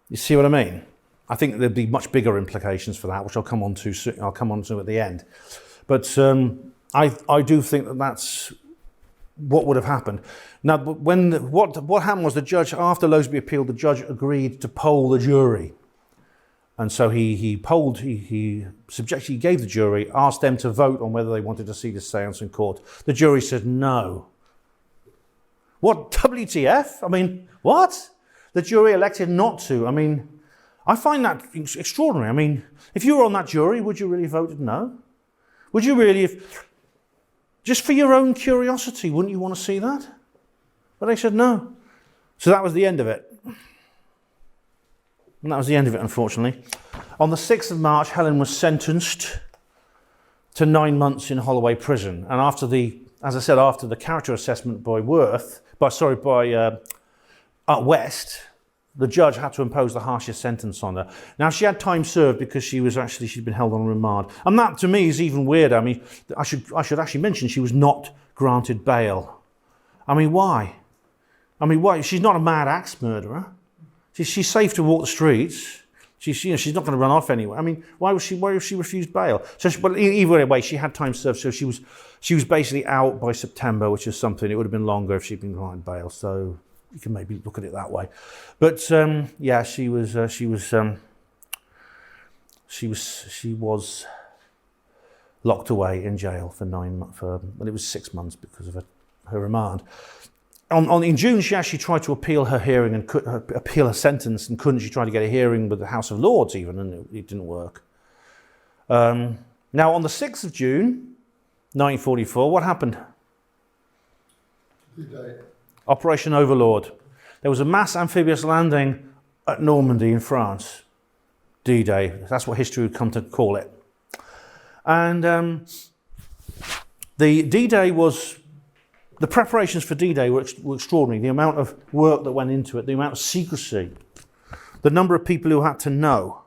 You see what I mean? I think there'd be much bigger implications for that, which I'll come on to at the end. But I do think that that's what would have happened. Now, what happened was the judge, after Lowsby appealed, the judge agreed to poll the jury. And so he gave the jury, asked them to vote on whether they wanted to see this séance in court. The jury said no. What, WTF? I mean, what? The jury elected not to. I mean, I find that extraordinary. I mean, if you were on that jury, would you really vote no? Would you really, just for your own curiosity, wouldn't you want to see that? But they said no. So that was the end of it. And that was the end of it, unfortunately. On the 6th of March, Helen was sentenced to 9 months in Holloway Prison. And after the character assessment by West, the judge had to impose the harshest sentence on her. Now, she had time served because she'd been held on remand. And that, to me, is even weirder. I mean, I should actually mention she was not granted bail. I mean, why? She's not a mad axe murderer. She's safe to walk the streets. She's not going to run off anywhere. I mean, why was she refused bail? But either way, she had time served, so she was basically out by September, which is something. It would have been longer if she'd been granted bail. So you can maybe look at it that way. But she was locked away in jail for 9 months. Well, it was 6 months because of her remand. In June, she actually tried to appeal her hearing and appeal her sentence, and couldn't. She tried to get a hearing with the House of Lords even, and it didn't work. Now, on the 6th of June, 1944, what happened? Operation Overlord. There was a mass amphibious landing at Normandy in France. D-Day. That's what history would come to call it. And the D-Day was, the preparations for D-Day were extraordinary. The amount of work that went into it, the amount of secrecy, the number of people who had to know.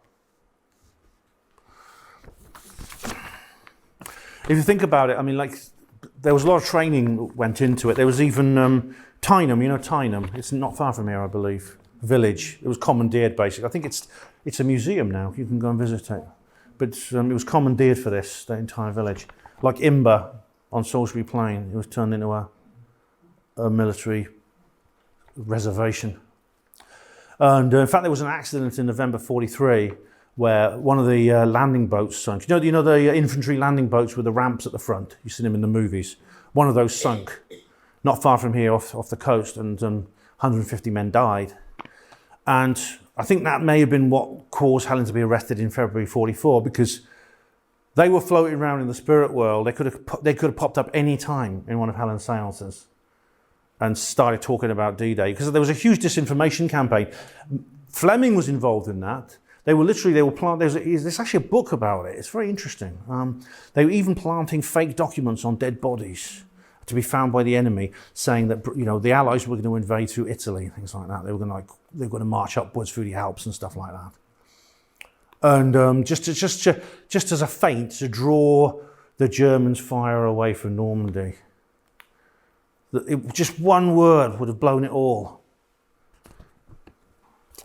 If you think about it, I mean, like, there was a lot of training that went into it. There was even Tyneham, you know Tyneham? It's not far from here, I believe. Village. It was commandeered, basically. I think it's a museum now. You can go and visit it. But it was commandeered for this, the entire village. Like Imber on Salisbury Plain, it was turned into a military reservation. And in fact, there was an accident in November 43 where one of the landing boats sunk. You know the infantry landing boats with the ramps at the front? You've seen them in the movies. One of those sunk, not far from here off the coast, and 150 men died. And I think that may have been what caused Helen to be arrested in February 44, because they were floating around in the spirit world. They could have popped up any time in one of Helen's seances and started talking about D-Day, because there was a huge disinformation campaign. Fleming was involved in that. There's actually a book about it. It's very interesting. They were even planting fake documents on dead bodies to be found by the enemy, saying that, you know, the Allies were going to invade through Italy, things like that. They were going to march upwards through the Alps and stuff like that. And just as a feint to draw the Germans' fire away from Normandy. Just one word would have blown it all.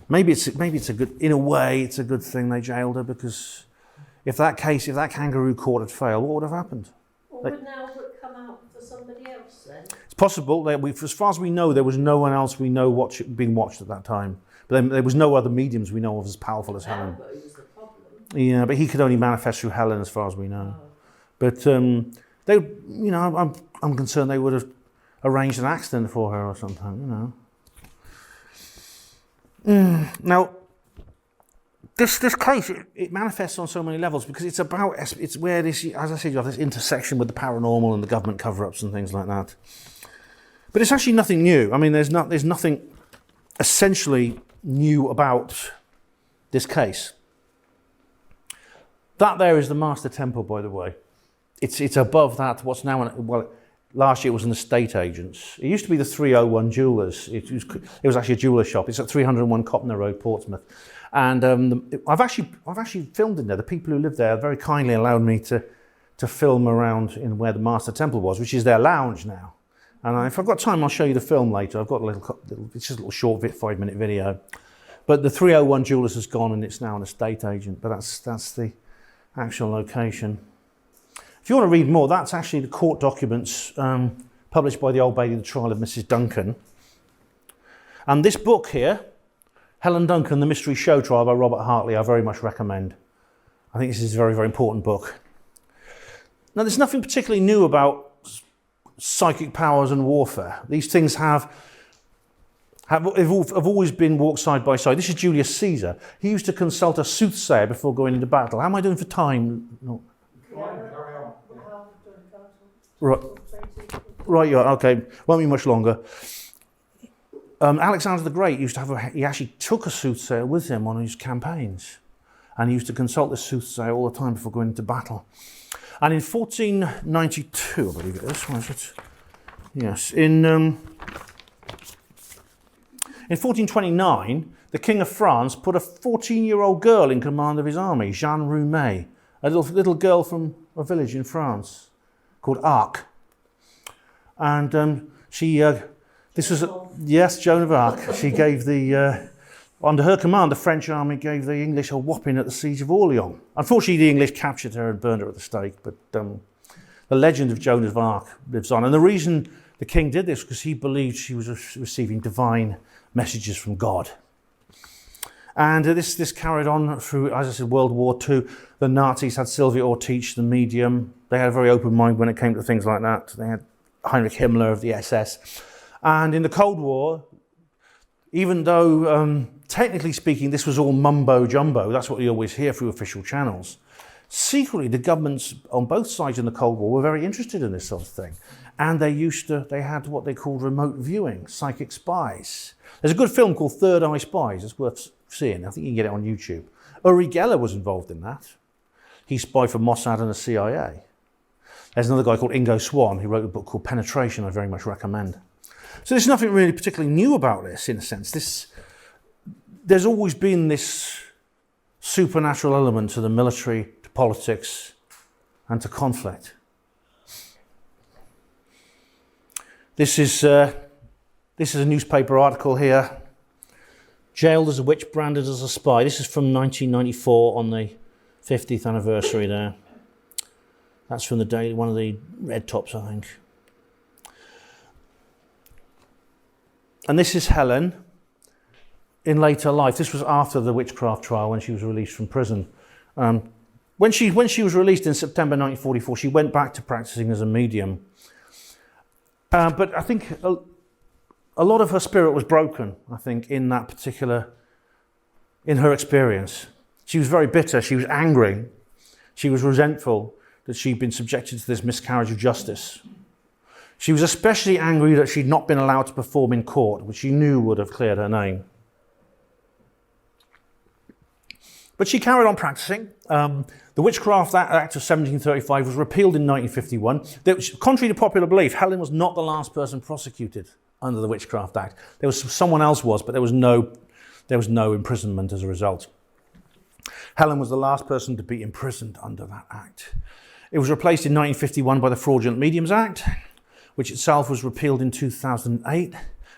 Maybe it's a good, in a way, it's a good thing they jailed her, because if that kangaroo court had failed, what would have happened? Well, wouldn't Albert come out for somebody else then? It's possible. As far as we know, there was no one else we know being watched at that time. But there was no other mediums we know of as powerful as Helen. Albert was the problem. Yeah, but he could only manifest through Helen, as far as we know. Oh. But I'm concerned they would have arranged an accident for her or something, you know. Now, this case, it manifests on so many levels, because it's where this, as I said, you have this intersection with the paranormal and the government cover-ups and things like that. But it's actually nothing new. I mean, there's nothing essentially new about this case. That there is the Master Temple, by the way. It's above that. What's now last year it was an estate agents. It used to be the 301 Jewellers. It was actually a jeweller shop. It's at 301 Copner Road, Portsmouth. And I've actually filmed in there. The people who live there very kindly allowed me to film around in where the Master Temple was, which is their lounge now. And if I've got time, I'll show you the film later. I've got it's just a little short 5-minute video. But the 301 Jewellers has gone, and it's now an estate agent. But that's the actual location. If you want to read more, that's actually the court documents published by the Old Bailey, The Trial of Mrs. Duncan. And this book here, Helen Duncan, The Mystery Show Trial by Robert Hartley, I very much recommend. I think this is a very, very important book. Now, there's nothing particularly new about psychic powers and warfare. These things have always been walked side by side. This is Julius Caesar. He used to consult a soothsayer before going into battle. How am I doing for time? No. Right, yeah, okay. Won't be much longer. Alexander the Great used to he actually took a soothsayer with him on his campaigns, and he used to consult this soothsayer all the time before going into battle. And in 1492, I believe it is, was it? Yes, in 1429, the King of France put a 14-year-old girl in command of his army, Jeanne Roumet, a little girl from a village in France called Arc. And Joan of Arc. She gave under her command, the French army gave the English a whopping at the Siege of Orleans. Unfortunately, the English captured her and burned her at the stake, but the legend of Joan of Arc lives on. And the reason the king did this was because he believed she was receiving divine messages from God. And this carried on through, as I said, World War II. The Nazis had Sylvia Ortiz, the medium. They had a very open mind when it came to things like that. They had Heinrich Himmler of the SS. And in the Cold War, even though technically speaking this was all mumbo-jumbo, that's what you always hear through official channels, secretly the governments on both sides in the Cold War were very interested in this sort of thing. And they had what they called remote viewing, psychic spies. There's a good film called Third Eye Spies. It's worth seeing. I think you can get it on YouTube. Uri Geller was involved in that. He spied for Mossad and the CIA. There's another guy called Ingo Swann who wrote a book called Penetration I very much recommend. So there's nothing really particularly new about this, in a sense. There's always been this supernatural element to the military, to politics, and to conflict. This is a newspaper article here. Jailed as a witch, branded as a spy. This is from 1994 on the 50th anniversary there. That's from the Daily, one of the red tops, I think. And this is Helen in later life. This was after the witchcraft trial when she was released from prison. When she was released in September 1944, she went back to practicing as a medium. But I think a lot of her spirit was broken, I think, in her experience. She was very bitter, she was angry, she was resentful that she'd been subjected to this miscarriage of justice. She was especially angry that she'd not been allowed to perform in court, which she knew would have cleared her name. But she carried on practicing. The Witchcraft Act of 1735 was repealed in 1951. Contrary to popular belief, Helen was not the last person prosecuted under the Witchcraft Act. Someone else was, but there was no imprisonment as a result. Helen was the last person to be imprisoned under that act. It was replaced in 1951 by the Fraudulent Mediums Act, which itself was repealed in 2008, and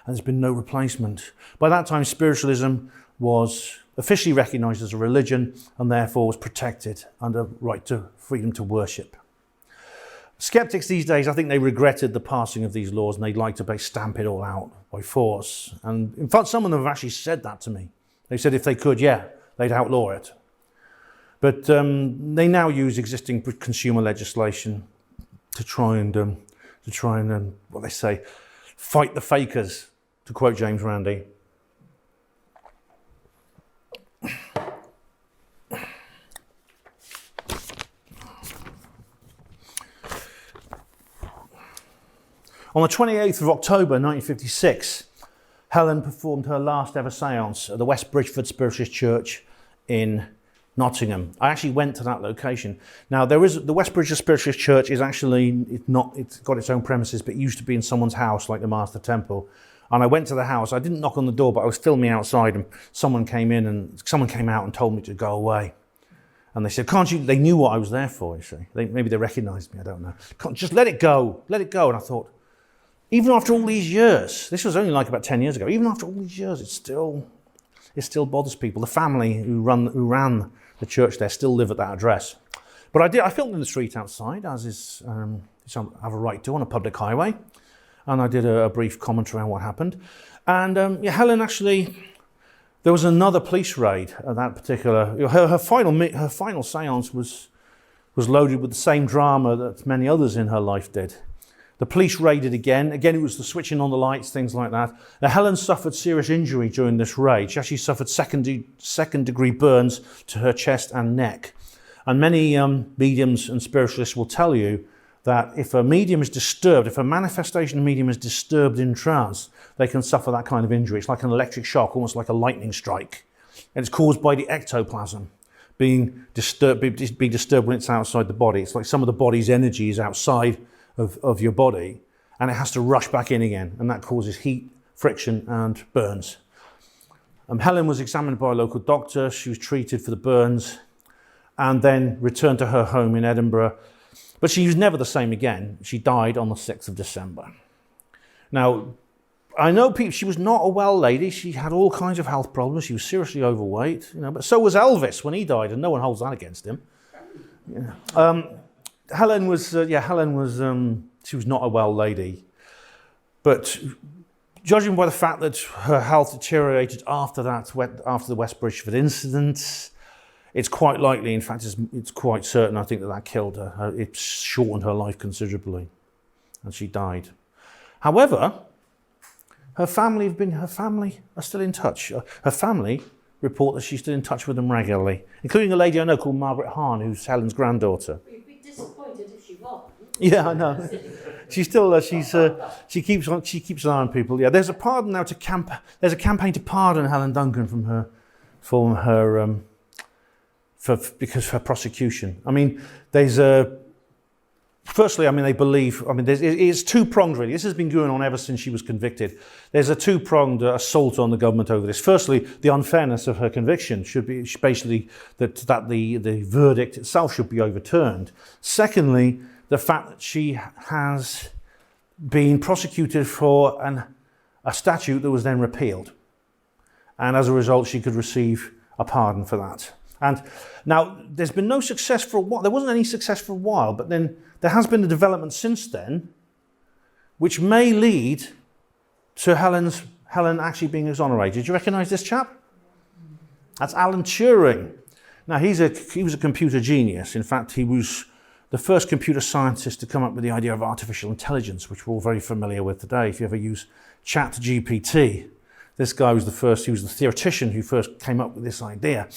there's been no replacement. By that time, spiritualism was officially recognised as a religion and therefore was protected under right to freedom to worship. Skeptics these days, I think they regretted the passing of these laws and they'd like to stamp it all out by force. And in fact, some of them have actually said that to me. They said if they could, they'd outlaw it. But they now use existing consumer legislation to try and what they say, fight the fakers, to quote James Randi. On the 28th of October 1956, Helen performed her last ever seance at the West Bridgford Spiritualist Church in Nottingham. I actually went to that location. Now, the West Bridgford Spiritualist Church is actually, it's got its own premises, but it used to be in someone's house, like the Master Temple. And I went to the house. I didn't knock on the door, but I was filming outside, and someone came out and told me to go away. And they said, can't you? They knew what I was there for, you see. Maybe they recognised me, I don't know. Just let it go. Let it go. And I thought, even after all these years, this was only like about 10 years ago, even after all these years, it still bothers people. The family who ran the church there still live at that address. But I filmed in the street outside, as is, some have a right to on a public highway. And I did a brief commentary on what happened. And Helen actually, there was another police raid at that particular, her final seance was loaded with the same drama that many others in her life did. The police raided again. Again, it was the switching on the lights, things like that. Now, Helen suffered serious injury during this raid. She actually suffered second-degree burns to her chest and neck. And many mediums and spiritualists will tell you that if a medium is disturbed, if a manifestation medium is disturbed in trance, they can suffer that kind of injury. It's like an electric shock, almost like a lightning strike. And it's caused by the ectoplasm being disturbed when it's outside the body. It's like some of the body's energy is outside of your body, and it has to rush back in again, and that causes heat, friction, and burns. Helen was examined by a local doctor. She was treated for the burns, and then returned to her home in Edinburgh. But she was never the same again. She died on the 6th of December. Now, I know she was not a well lady. She had all kinds of health problems. She was seriously overweight, but so was Elvis when he died, and no one holds that against him. Yeah. Helen was, she was not a well lady. But judging by the fact that her health deteriorated after the West Bridgford incident, it's quite likely, in fact, it's quite certain, I think, that killed her. It shortened her life considerably, and she died. However, her family are still in touch. Her family report that she's still in touch with them regularly, including a lady I know called Margaret Hahn, who's Helen's granddaughter. You'd be disappointed if she wasn't. Yeah, I know. She's still she keeps an eye on people. Yeah, there's a pardon now There's a campaign to pardon Helen Duncan from her because for prosecution. I mean, there's a... Firstly, I mean, they believe... I mean, it's two-pronged, really. This has been going on ever since she was convicted. There's a two-pronged assault on the government over this. Firstly, the unfairness of her conviction should be basically that the verdict itself should be overturned. Secondly, the fact that she has been prosecuted for a statute that was then repealed. And as a result, she could receive a pardon for that. And now, there's been no success for a while. There wasn't any success for a while, but then there has been a development since then, which may lead to Helen actually being exonerated. Do you recognise this chap? That's Alan Turing. Now, he was a computer genius. In fact, he was the first computer scientist to come up with the idea of artificial intelligence, which we're all very familiar with today. If you ever use ChatGPT, this guy was he was the theoretician who first came up with this idea.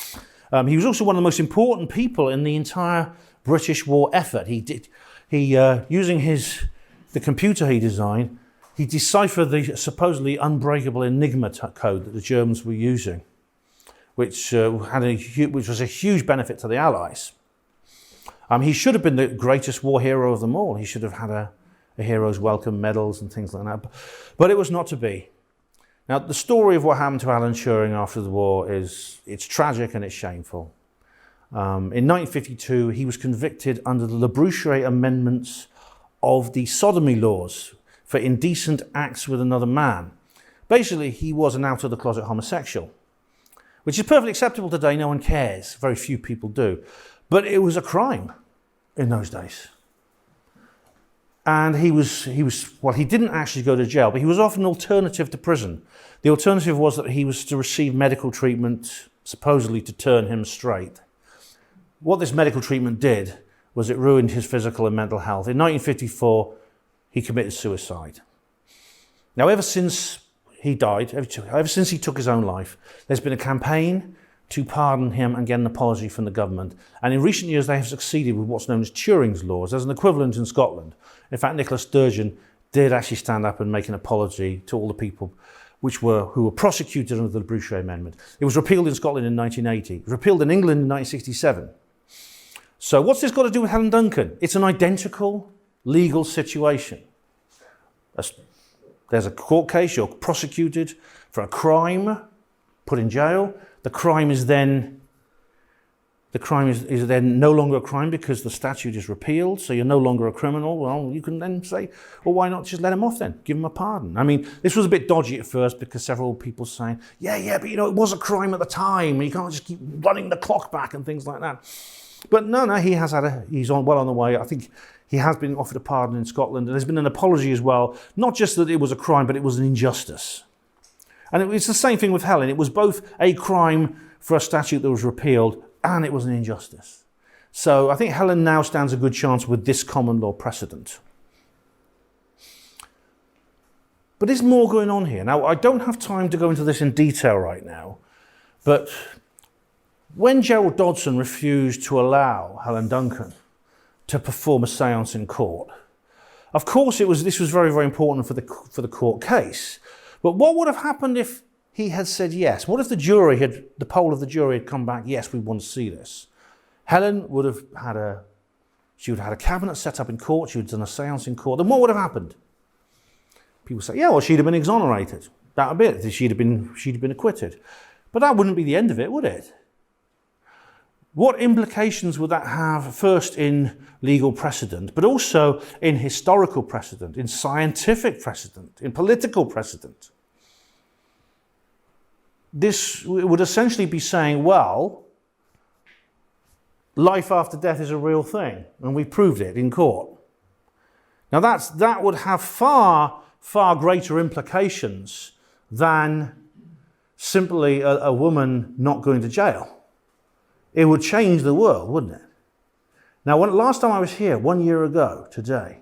He was also one of the most important people in the entire British war effort. Using the computer he designed, he deciphered the supposedly unbreakable Enigma code that the Germans were using, which was a huge benefit to the Allies. He should have been the greatest war hero of them all. He should have had a hero's welcome medals and things like that, but it was not to be. Now, the story of what happened to Alan Turing after the war it's tragic and it's shameful. In 1952, he was convicted under the Labrouche amendments of the sodomy laws for indecent acts with another man. Basically, he was an out-of-the-closet homosexual, which is perfectly acceptable today. No one cares. Very few people do. But it was a crime in those days. And he didn't actually go to jail, but he was offered an alternative to prison. The alternative was that he was to receive medical treatment, supposedly to turn him straight. What this medical treatment did was it ruined his physical and mental health. In 1954, he committed suicide. Now, ever since he died, ever since he took his own life, there's been a campaign to pardon him and get an apology from the government. And in recent years, they have succeeded with what's known as Turing's laws. There's an equivalent in Scotland. In fact, Nicola Sturgeon did actually stand up and make an apology to all the people who were prosecuted under the Labrouche Amendment. It was repealed in Scotland in 1980. It was repealed in England in 1967. So what's this got to do with Helen Duncan? It's an identical legal situation. There's a court case, you're prosecuted for a crime, put in jail. The crime is then no longer a crime because the statute is repealed, so you're no longer a criminal. Well, you can then say, well, why not just let him off then? Give him a pardon. I mean, this was a bit dodgy at first because several people saying, yeah, but it was a crime at the time, and you can't just keep running the clock back and things like that. But no, he's well on the way. I think he has been offered a pardon in Scotland, and there's been an apology as well. Not just that it was a crime, but it was an injustice. And it's the same thing with Helen. It was both a crime for a statute that was repealed, and it was an injustice. So I think Helen now stands a good chance with this common law precedent. But there's more going on here. Now, I don't have time to go into this in detail right now, but when Gerald Dodson refused to allow Helen Duncan to perform a séance in court, of course this was very, very important for the court case. But what would have happened if he had said yes? What if the poll of the jury had come back, yes, we want to see this? Helen would have had a cabinet set up in court, she would have done a séance in court, then what would have happened? People say, yeah, well, she'd have been exonerated. That would be it, she'd have been acquitted. But that wouldn't be the end of it, would it? What implications would that have, first in legal precedent, but also in historical precedent, in scientific precedent, in political precedent? This would essentially be saying, well, life after death is a real thing, and we proved it in court. Now that would have far, far greater implications than simply a woman not going to jail. It would change the world, wouldn't it? Now, last time I was here, 1 year ago today,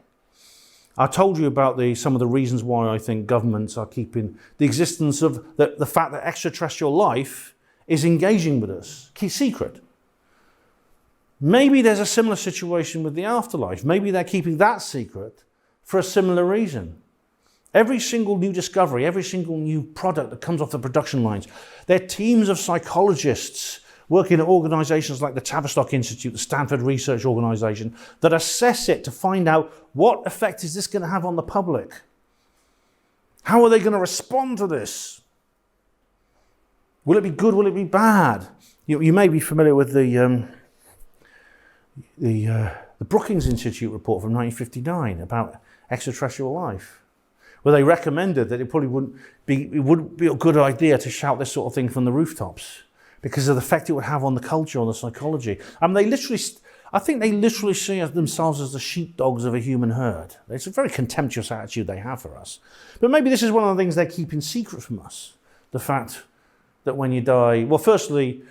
I told you about some of the reasons why I think governments are keeping the existence of the fact that extraterrestrial life is engaging with us, keep secret. Maybe there's a similar situation with the afterlife. Maybe they're keeping that secret for a similar reason. Every single new discovery, every single new product that comes off the production lines, there are teams of psychologists working at organisations like the Tavistock Institute, the Stanford Research Organisation, that assess it to find out what effect is this going to have on the public? How are they going to respond to this? Will it be good? Will it be bad? You may be familiar with the Brookings Institute report from 1959 about extraterrestrial life, where they recommended that it wouldn't be a good idea to shout this sort of thing from the rooftops because of the effect it would have on the culture, on the psychology. I think they literally see themselves as the sheepdogs of a human herd. It's a very contemptuous attitude they have for us. But maybe this is one of the things they're keeping secret from us. The fact that when you die, well, firstly,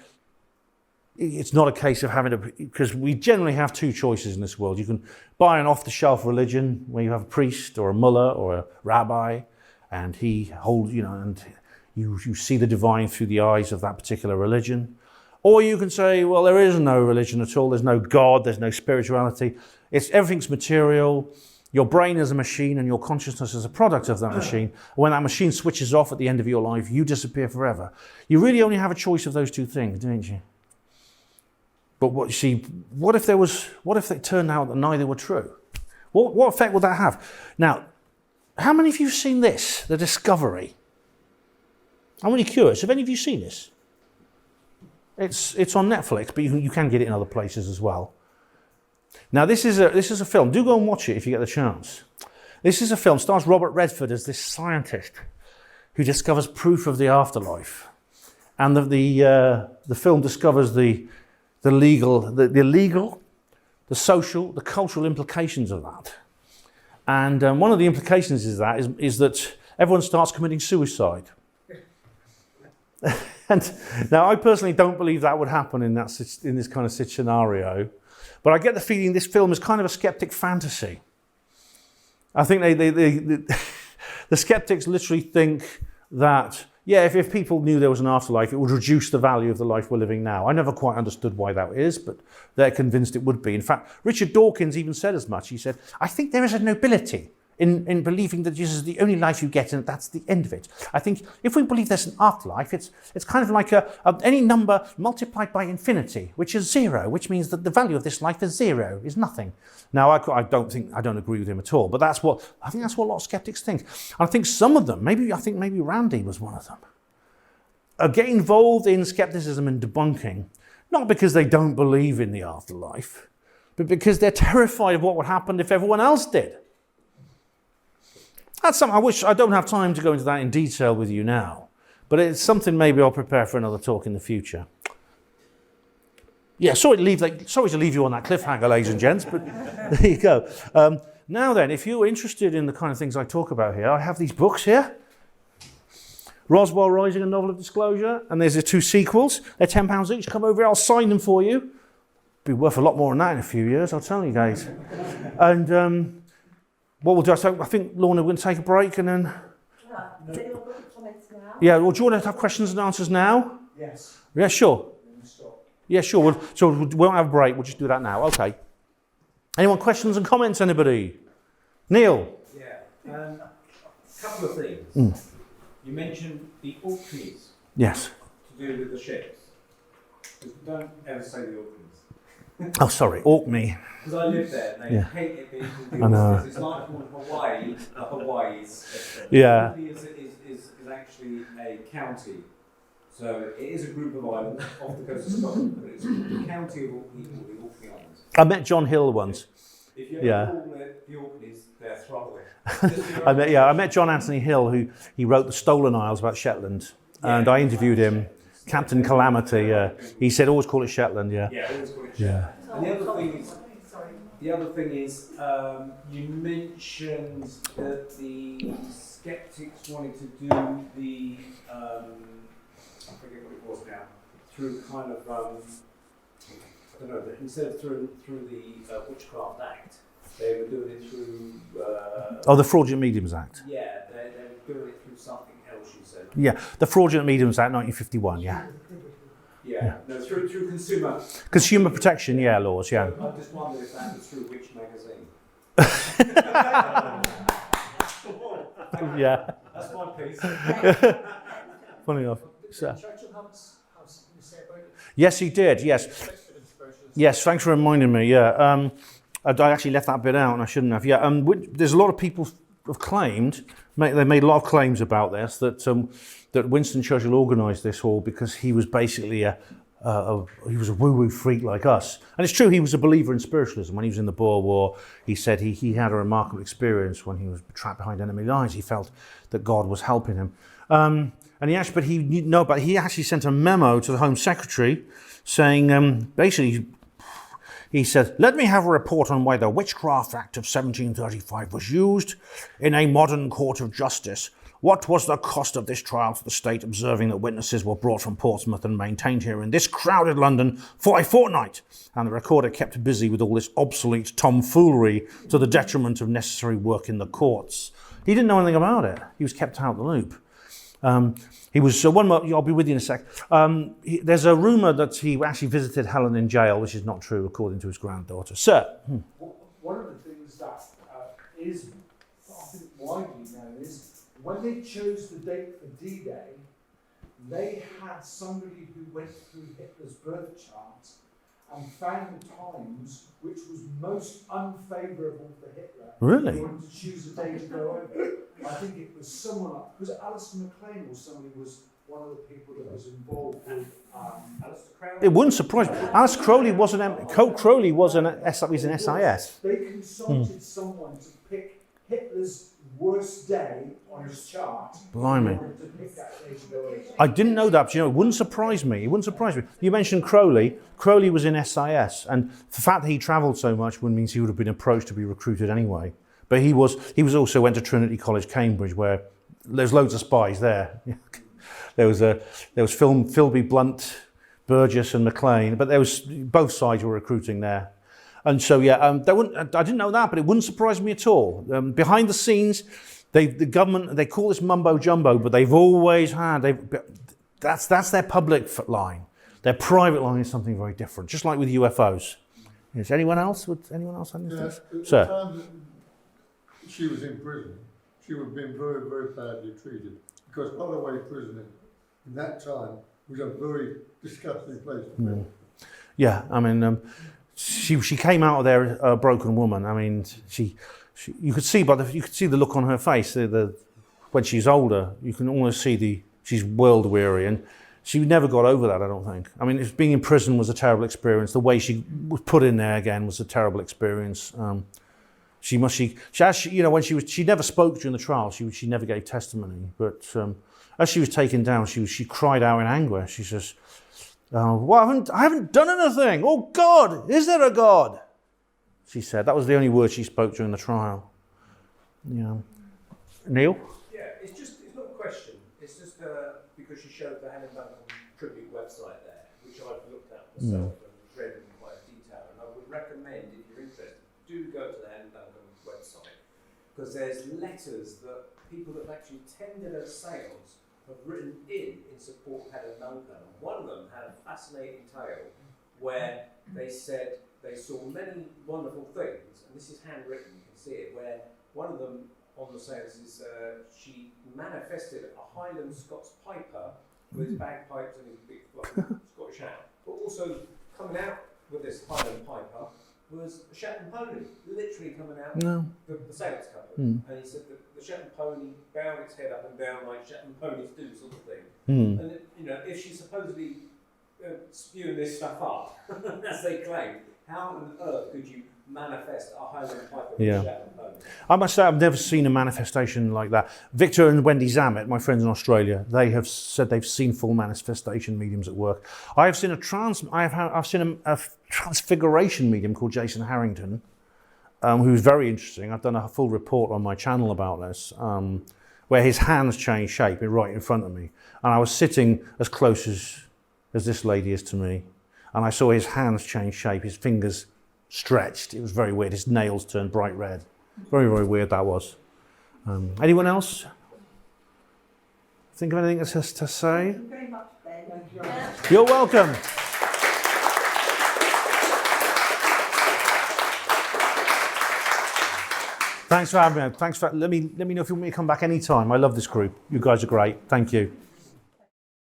it's not a case of having to, because we generally have two choices in this world. You can buy an off-the-shelf religion where you have a priest or a mullah or a rabbi, and he holds, and you see the divine through the eyes of that particular religion. Or you can say, well, there is no religion at all. There's no God. There's no spirituality. Everything's material. Your brain is a machine and your consciousness is a product of that machine. When that machine switches off at the end of your life, you disappear forever. You really only have a choice of those two things, don't you? But what if it turned out that neither were true? What effect would that have? Now, how many of you have seen this, The Discovery? I'm really curious. Have any of you seen this? It's on Netflix, but you can get it in other places as well. Now, this is a film. Do go and watch it if you get the chance. This is a film. Stars Robert Redford as this scientist who discovers proof of the afterlife, and the film discovers the legal, the social, the cultural implications of that. And one of the implications is that everyone starts committing suicide. And now, I personally don't believe that would happen in this kind of scenario, but I get the feeling this film is kind of a skeptic fantasy. I think the skeptics literally think that, if people knew there was an afterlife, it would reduce the value of the life we're living now. I never quite understood why that is, but they're convinced it would be. In fact, Richard Dawkins even said as much. He said, I think there is a nobility in believing that this is the only life you get and that's the end of it. I think if we believe there's an afterlife, it's kind of like any number multiplied by infinity, which is zero, which means that the value of this life is zero, is nothing. Now, I don't agree with him at all, but I think that's what a lot of skeptics think. I think some of them, maybe Randy was one of them, get involved in skepticism and debunking, not because they don't believe in the afterlife, but because they're terrified of what would happen if everyone else did. That's something I don't have time to go into that in detail with you now, but it's something maybe I'll prepare for another talk in the future. Yeah, sorry to leave you on that cliffhanger, ladies and gents, but there you go. Now then, if you're interested in the kind of things I talk about here, I have these books here. Roswell Rising, A Novel of Disclosure, and there's the two sequels. They're £10 each. Come over here, I'll sign them for you. Be worth a lot more than that in a few years, I'll tell you guys. And what we'll do, I think, Lorna, we're going to take a break and then... Yeah, well, do you want to have questions and answers now? Yes. Yeah, sure. Yeah, sure. So we won't have a break, we'll just do that now. Okay. Anyone questions and comments, anybody? Neil? Yeah. Couple of things. You mentioned the Orkneys. Yes. To do with the ships. Don't ever say the Orkneys. Oh, sorry, Orkney. Because I live there and they hate it being called the I know. Orkneys. It's like calling Hawaii Hawaii's. Yeah. Orkney is actually a county. So it is a group of islands off the coast of Scotland, but it's the county of Orkney or the Orkney Islands. I met John Hill once. If you ever call it the Orkneys, they're throttling. I met John Anthony Hill, who he wrote The Stolen Isles about Shetland, and I interviewed him. Captain Calamity, he said always call it Shetland, Yeah, always call it Shetland. Yeah. And the other thing is, you mentioned that the skeptics wanted to do the, I forget what it was now, through kind of, I don't know, instead of through the Witchcraft Act, they were doing it through... the Fraudulent Mediums Act. Yeah, they were doing it through something else, you said. Yeah, the Fraudulent Mediums Act, 1951, yeah. Yeah, no, through consumer... Consumer protection, laws, yeah. I just wondered if that was through which magazine? Yeah. That's my piece. Funny enough. So. Churchill has you say about it? Yes, he did. Yes. Yes, thanks for reminding me. Yeah, I actually left that bit out, and I shouldn't have. Yeah, there's a lot of people have claimed, they made a lot of claims about this, that Winston Churchill organised this all because he was basically he was a woo-woo freak like us. And it's true, he was a believer in spiritualism. When he was in the Boer War, he said he had a remarkable experience when he was trapped behind enemy lines. He felt that God was helping him. And he actually sent a memo to the Home Secretary saying, basically, he said, "Let me have a report on why the Witchcraft Act of 1735 was used in a modern court of justice. What was the cost of this trial to the state, observing that witnesses were brought from Portsmouth and maintained here in this crowded London for a fortnight?" And the recorder kept busy with all this obsolete tomfoolery to the detriment of necessary work in the courts. He didn't know anything about it. He was kept out of the loop. He was one more. I'll be with you in a sec. There's a rumour that he actually visited Helen in jail, which is not true, according to his granddaughter. Sir. One of the things that is, I think, widely known is when they chose the date for D-Day, they had somebody who went through Hitler's birth chart and found the times which was most unfavourable for Hitler. Really? They wanted to choose a day to go over. I think it was someone like, was it Alistair MacLean or somebody was one of the people that was involved with Alistair Crowley? It wouldn't surprise me. Alistair Crowley was an SIS. They consulted someone to pick Hitler's worst day on his chart. Blimey. To pick that day to go over. I didn't know that, but it wouldn't surprise me. It wouldn't surprise me. You mentioned Crowley. Crowley was in SIS, and the fact that he travelled so much means he would have been approached to be recruited anyway. But he also went to Trinity College, Cambridge, where there's loads of spies there. There was Philby, Blunt, Burgess, and Maclean, but both sides were recruiting there. And so, I didn't know that, but it wouldn't surprise me at all. Behind the scenes, the government, they call this mumbo jumbo, but they've always had, that's their public line. Their private line is something very different, just like with UFOs. Is anyone else? Would anyone else understand? At Sir? the time that she was in prison, she would have been very, very badly treated. Because Holloway Prison in that time was a very disgusting place to be. Yeah, I mean, she came out of there a broken woman. I mean, you could see the look on her face. When she's older, you can almost see she's world weary, and she never got over that. I don't think. I mean, being in prison was a terrible experience. The way she was put in there again was a terrible experience. She never spoke during the trial. She never gave testimony. But as she was taken down, she cried out in anguish. She says, "Well, I haven't done anything. Oh God, is there a God?" She said that was the only word she spoke during the trial. Yeah, Neil. Yeah, it's not a question. It's just because you showed the Helen Duncan tribute website there, which I've looked at myself and read in quite detail. And I would recommend, if you're interested, do go to the Helen Duncan website, because there's letters that people that have actually attended her sales have written in support of Helen Duncan. And one of them had a fascinating tale where they said they saw many wonderful things, and this is handwritten, you can see it, where one of them on the sales is she manifested a Highland Scots piper with his bagpipes and his big Scottish hat, but also coming out with this Highland piper was a Shetland pony, literally coming out the sales cover. And he said that the Shetland pony bowed its head up and down like Shetland ponies do, sort of thing. And if she's supposedly spewing this stuff up, as they claim, how on earth could you manifest a Highland piper with a Shetland pony? I must say, I've never seen a manifestation like that. Victor and Wendy Zammit, my friends in Australia, they have said they've seen full manifestation mediums at work. I've seen a transfiguration medium called Jason Harrington, who's very interesting. I've done a full report on my channel about this, where his hands change shape right in front of me. And I was sitting as close as this lady is to me, and I saw his hands change shape, his fingers stretched. It was very weird. His nails turned bright red. Very, very weird that was. Anyone else think of anything to say? Thank you very much, Ben. You're welcome. Thanks for having me. Let me know if you want me to come back anytime. I love this group. You guys are great. Thank you.